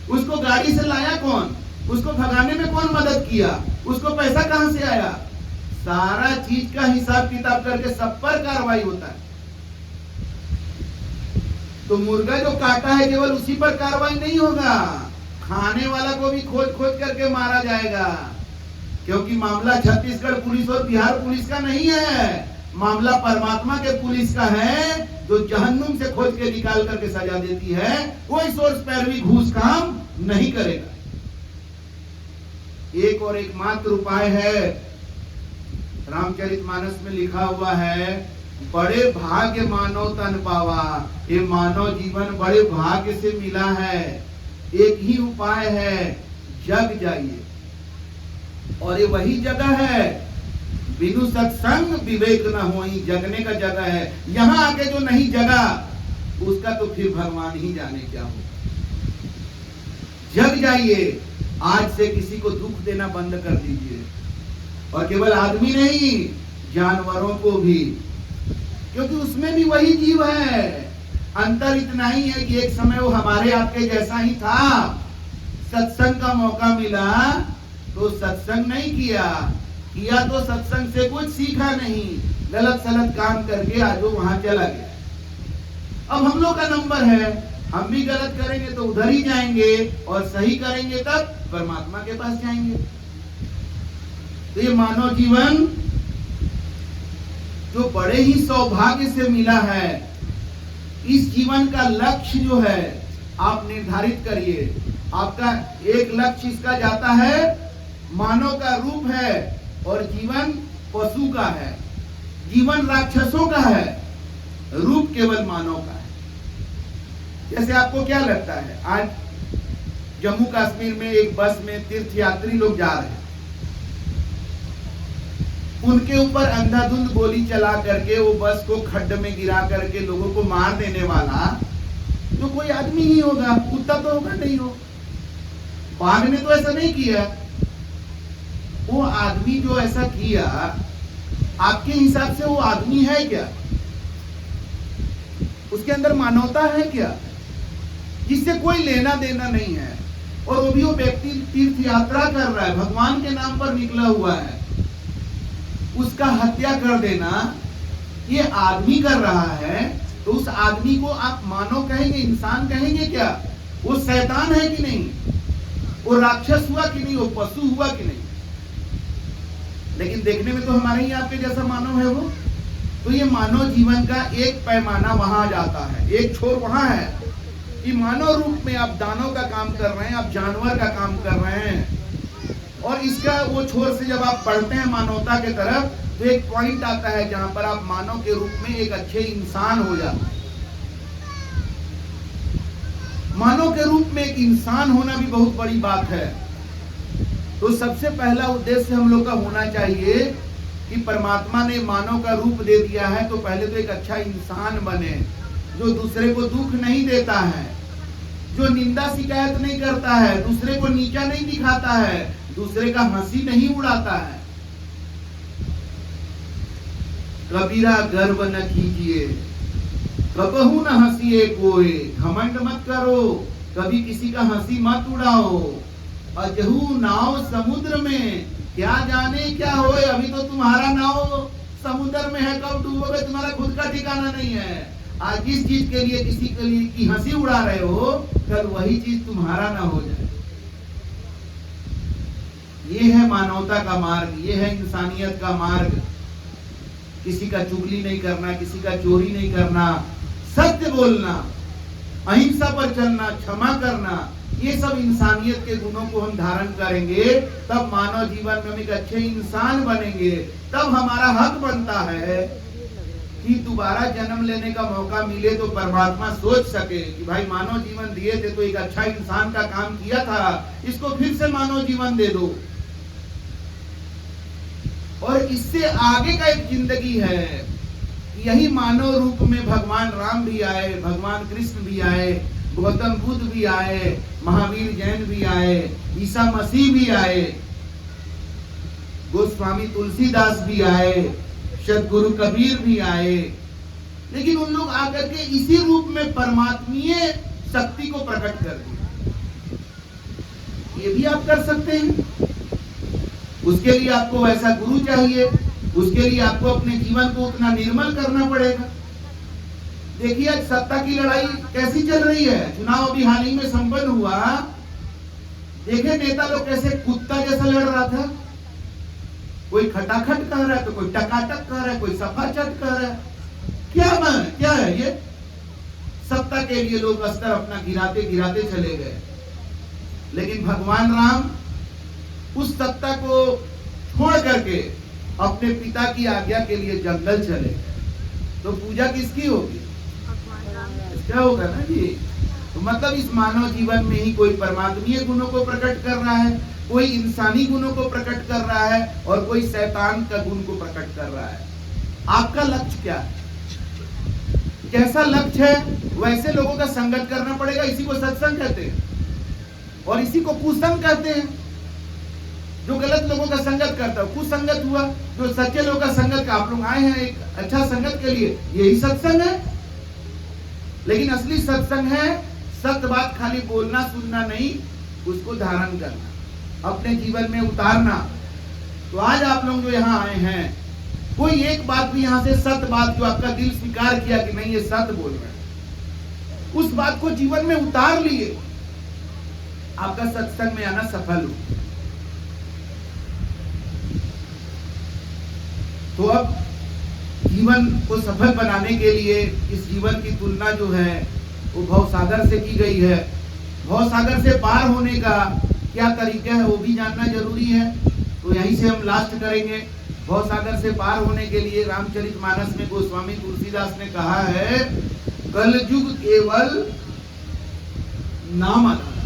उसको गाड़ी से लाया कौन, उसको भगाने में कौन मदद किया, उसको पैसा कहां से आया, सारा चीज का हिसाब किताब करके सब पर कार्रवाई होता है। तो मुर्गा जो काटा है केवल उसी पर कार्रवाई नहीं होगा, खाने वाला को भी खोज खोज करके मारा जाएगा। क्योंकि मामला छत्तीसगढ़ पुलिस और बिहार पुलिस का नहीं है, मामला परमात्मा के पुलिस का है, जो जहन्नुम से खोज के निकाल करके सजा देती है। कोई सोर्स पैरवी घूस काम नहीं करेगा। एक और एकमात्र उपाय है, रामचरितमानस में लिखा हुआ है, बड़े भाग्य मानव तन पावा। ये मानव जीवन बड़े भाग्य से मिला है। एक ही उपाय है, जग जाइए। और ये वही जगह है, बिनु सत्संग विवेक न होई, जगने का जगह है। यहां आके जो नहीं जगा उसका तो फिर भगवान ही जाने क्या हो। जग जाइए, आज से किसी को दुख देना बंद कर दीजिए। और केवल आदमी नहीं, जानवरों को भी, क्योंकि उसमें भी वही जीव है। अंतर इतना ही है कि एक समय वो हमारे आपके जैसा ही था, सत्संग का मौका मिला तो सत्संग नहीं किया तो सत्संग से कुछ सीखा नहीं, गलत सलत काम करके आज वो वहां चला गया। अब हम लोग का नंबर है, हम भी गलत करेंगे तो उधर ही जाएंगे, और सही करेंगे तब परमात्मा के पास जाएंगे। तो ये मानव जीवन जो बड़े ही सौभाग्य से मिला है, इस जीवन का लक्ष्य जो है आप निर्धारित करिए। आपका एक लक्ष्य इसका जाता है, मानव का रूप है, और जीवन पशु का है, जीवन राक्षसों का है, रूप केवल मानव का है। जैसे आपको क्या लगता है, आज जम्मू कश्मीर में एक बस में तीर्थयात्री लोग जा रहे हैं, उनके ऊपर अंधाधुंध गोली चला करके वो बस को खड्ड में गिरा करके लोगों को मार देने वाला तो कोई आदमी ही होगा, कुत्ता तो होगा नहीं हो। बाघ ने तो ऐसा नहीं किया। वो आदमी जो ऐसा किया, आपके हिसाब से वो आदमी है क्या? उसके अंदर मानवता है क्या? जिससे कोई लेना देना नहीं है, और वो भी वो व्यक्ति तीर्थ यात्रा कर रहा है, भगवान के नाम पर निकला हुआ है, उसका हत्या कर देना ये आदमी कर रहा है, तो उस आदमी को आप मानव कहेंगे, इंसान कहेंगे क्या? वो शैतान है कि नहीं? वो राक्षस हुआ कि नहीं? वो पशु हुआ कि नहीं? लेकिन देखने में तो हमारे ही आपके जैसा मानव है वो। तो ये मानव जीवन का एक पैमाना वहां जाता है, एक छोर वहां है कि मानव रूप में आप दानव का काम कर रहे हैं, आप जानवर का काम कर रहे हैं, और इसका वो छोर से जब आप बढ़ते हैं मानवता के तरफ, तो एक पॉइंट आता है जहां पर आप मानव के रूप में एक अच्छे इंसान हो जाते हैं। मानव के रूप में एक इंसान होना भी बहुत बड़ी बात है। तो सबसे पहला उद्देश्य हम लोग का होना चाहिए कि परमात्मा ने मानव का रूप दे दिया है, तो पहले तो एक अच्छा इंसान बने, जो दूसरे को दुख नहीं देता है, जो निंदा शिकायत नहीं करता है, दूसरे को नीचा नहीं दिखाता है, दूसरे का हंसी नहीं उड़ाता है। कबीरा गर्व न कीजिए, कबहू न हंसिए कोई, घमंड मत करो, कभी किसी का हंसी मत उड़ाओ। अजहू नाव समुद्र में, क्या जाने क्या होए, अभी तो तुम्हारा नाव समुद्र में है, कब डूबोगे तुम्हारा खुद का ठिकाना नहीं है। आज जिस चीज के लिए किसी के लिए की हंसी उड़ा रहे हो, कल वही चीज तुम्हारा ना हो जाए। ये है मानवता का मार्ग, ये है इंसानियत का मार्ग। किसी का चुगली नहीं करना, किसी का चोरी नहीं करना, सत्य बोलना, अहिंसा पर चलना, क्षमा करना, ये सब इंसानियत के गुणों को हम धारण करेंगे, तब मानव जीवन में हम एक अच्छे इंसान बनेंगे। तब हमारा हक बनता है कि दोबारा जन्म लेने का मौका मिले तो परमात्मा सोच सके कि भाई मानव जीवन दिए थे तो एक अच्छा इंसान का काम किया था, इसको फिर से मानव जीवन दे दो। और इससे आगे का एक जिंदगी है, यही मानव रूप में भगवान राम भी आए, भगवान कृष्ण भी आए, गौतम बुद्ध भी आए, महावीर जैन भी आए, ईसा मसीह भी आए, गोस्वामी तुलसीदास भी आए, सदगुरु कबीर भी आए, लेकिन उन लोग आकर के इसी रूप में परमात्मीय शक्ति को प्रकट कर दिया। ये भी आप कर सकते हैं। उसके लिए आपको वैसा गुरु चाहिए, उसके लिए आपको अपने जीवन को उतना निर्मल करना पड़ेगा। देखिए आज सत्ता की लड़ाई कैसी चल रही है। चुनाव अभी हाल ही में संपन्न हुआ, देखे नेता लोग कैसे कुत्ता जैसा लड़ रहा था। कोई खटाखट कह रहा है तो कोई टकाटक कह रहा है, कोई सफाचट कह रहा है। क्या है ये? सत्ता के लिए लोग अस्तर अपना गिराते गिराते चले गए, लेकिन भगवान राम उस सत्ता को छोड़ करके अपने पिता की आज्ञा के लिए जंगल चले गए। तो पूजा किसकी होगी? क्या होगा ना जी। तो मतलब इस मानव जीवन में ही कोई परमात्मीय गुणों को प्रकट कर रहा है, कोई इंसानी गुणों को प्रकट कर रहा है, और कोई शैतान का गुण को प्रकट कर रहा है। आपका लक्ष्य क्या है? कैसा लक्ष्य है वैसे लोगों का संगत करना पड़ेगा। इसी को सत्संग कहते हैं और इसी को कुसंग कहते हैं। जो गलत लोगों का संगत करता है कुसंगत हुआ, जो सच्चे लोगों का संगत का आप लोग आए हैं एक अच्छा संगत के लिए, यही सत्संग है। लेकिन असली सत्संग है सत्य बात खाली बोलना सुनना नहीं, उसको धारण करना, अपने जीवन में उतारना। तो आज आप लोग जो यहाँ आए हैं, कोई एक बात भी यहाँ से सत्य बात जो आपका दिल स्वीकार किया कि नहीं ये सत्य बोल रहे हैं, उस बात को जीवन में उतार लिए, आपका सत्संग में आना सफल हो। तो अब जीवन को सफल बनाने के लिए इस जीवन की तुलना जो है वो भवसागर से की गई है। भवसागर से पार होने का क्या तरीका है वो भी जानना जरूरी है। तो यहीं से हम लास्ट करेंगे। भवसागर से पार होने के लिए रामचरितमानस में गोस्वामी तुलसीदास ने कहा है, कलयुग केवल नाम आधार।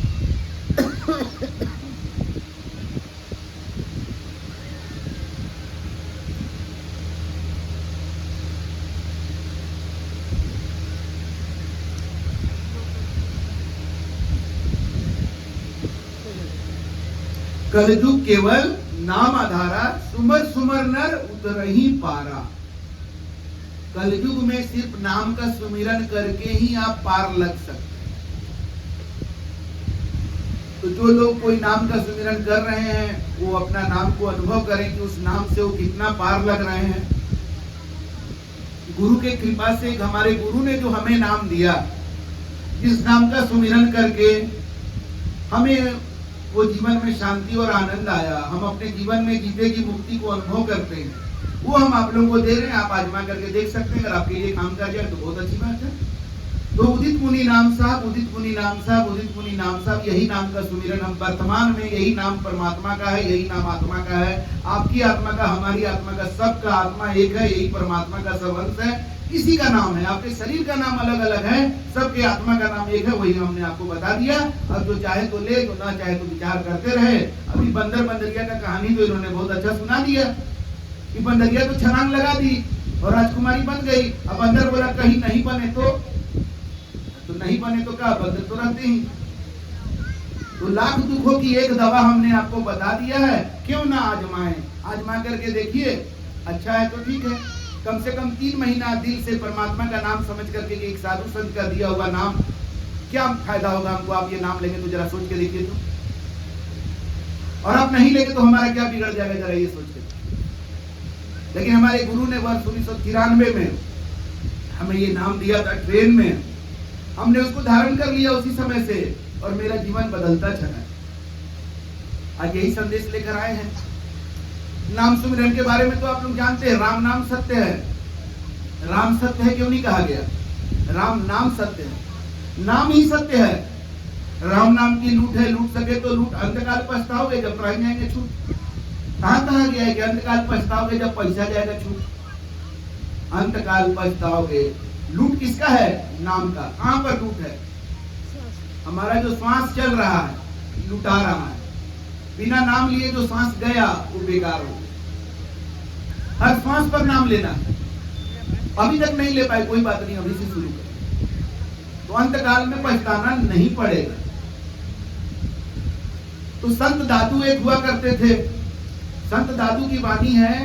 कलयुग केवल नाम आधारा, सुमर सुमर नर उतरहि पारा। कलयुग में सिर्फ नाम का सुमिरन करके ही आप पार लग सकते हैं। तो जो लोग कोई नाम का सुमिरन कर रहे हैं वो अपना नाम को अनुभव करें कि उस नाम से वो कितना पार लग रहे हैं। गुरु के कृपा से हमारे गुरु ने जो हमें नाम दिया, जिस नाम का सुमिरन करके हमें वो जीवन में शांति और आनंद आया, हम अपने जीवन में जीते की मुक्ति को अनुभव करते हैं, वो हम आप लोगों को दे रहे हैं। आप आजमा करके देख सकते हैं। अगर आपके लिए काम कर जाए तो बहुत अच्छी बात है। तो उदित मुनि नाम साहब, उदित मुनि नाम साहब, उदित मुनि नाम साहब, यही नाम का सुमिरन हम वर्तमान में, यही नाम परमात्मा का है, यही नाम आत्मा का है। आपकी आत्मा का, हमारी आत्मा का, सबका आत्मा एक है, यही परमात्मा का सब अंश है, इसी का नाम है। आपके शरीर का नाम अलग अलग है, सबके आत्मा का नाम एक है, वही हमने आपको बता दिया। अब जो चाहे तो ले, जो ना चाहे तो विचार करते रहे। अभी बंदर बंदरिया का कहानी तो इन्होंने बहुत अच्छा सुना दिया कि बंदरिया तो छलांग लगा दी और राजकुमारी बन गई। अब बंदर बोला कहीं नहीं बने तो नहीं बने तो क्या, बंदर तो रहते ही। तो लाख दुखों की एक दवा हमने आपको बता दिया है, क्यों ना आजमाएं। आजमा करके देखिए, अच्छा है तो ठीक है। कम से कम 3 महीना दिल से परमात्मा का नाम समझ करके एक साधु संत का दिया हुआ नाम, क्या फायदा होगा हमको। आप ये नाम लेंगे तो जरा सोच के देखिए तो, और आप नहीं लेंगे तो हमारा क्या बिगड़ जाएगा, जरा ये सोच के। लेकिन हमारे गुरु ने वर्ष 1993 में हमें ये नाम दिया था ट्रेन में, हमने उसको धारण कर लिया उसी समय से, और मेरा जीवन बदलता चला। आज यही संदेश लेकर आए हैं। नाम सुमिरन के बारे में तो आप लोग जानते हैं, राम नाम सत्य है। राम सत्य है क्यों नहीं कहा गया? राम नाम सत्य है, नाम ही सत्य है। राम नाम की लूट है, लूट सके तो लूट, अंतकाल पछताओगे जब प्राण जाएंगे छूट। कहाँ कहा गया है कि अंतकाल पछताओगे जब पैसा जाएगा छूट? अंतकाल पछताओगे। लूट किसका है? नाम का। कहां पर लूट है? हमारा जो श्वास चल रहा है लुटा रहा है। बिना नाम लिए जो सांस गया वो बेकार हो गया। हर श्वास पर नाम लेना है। अभी तक नहीं ले पाए, कोई बात नहीं, अभी से शुरू करें तो अंतकाल में पछताना नहीं पड़ेगा। तो संत दादू एक हुआ करते थे। संत दादू की वाणी है,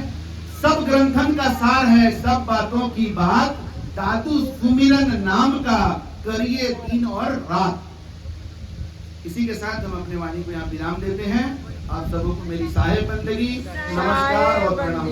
सब ग्रंथन का सार है, सब बातों की बात, दादू सुमिरन नाम का करिए दिन और रात। इसी के साथ हम अपने वाणी को यहाँ विराम देते हैं। आप सबों को मेरी साहेब बंदगी, नमस्कार और प्रणाम।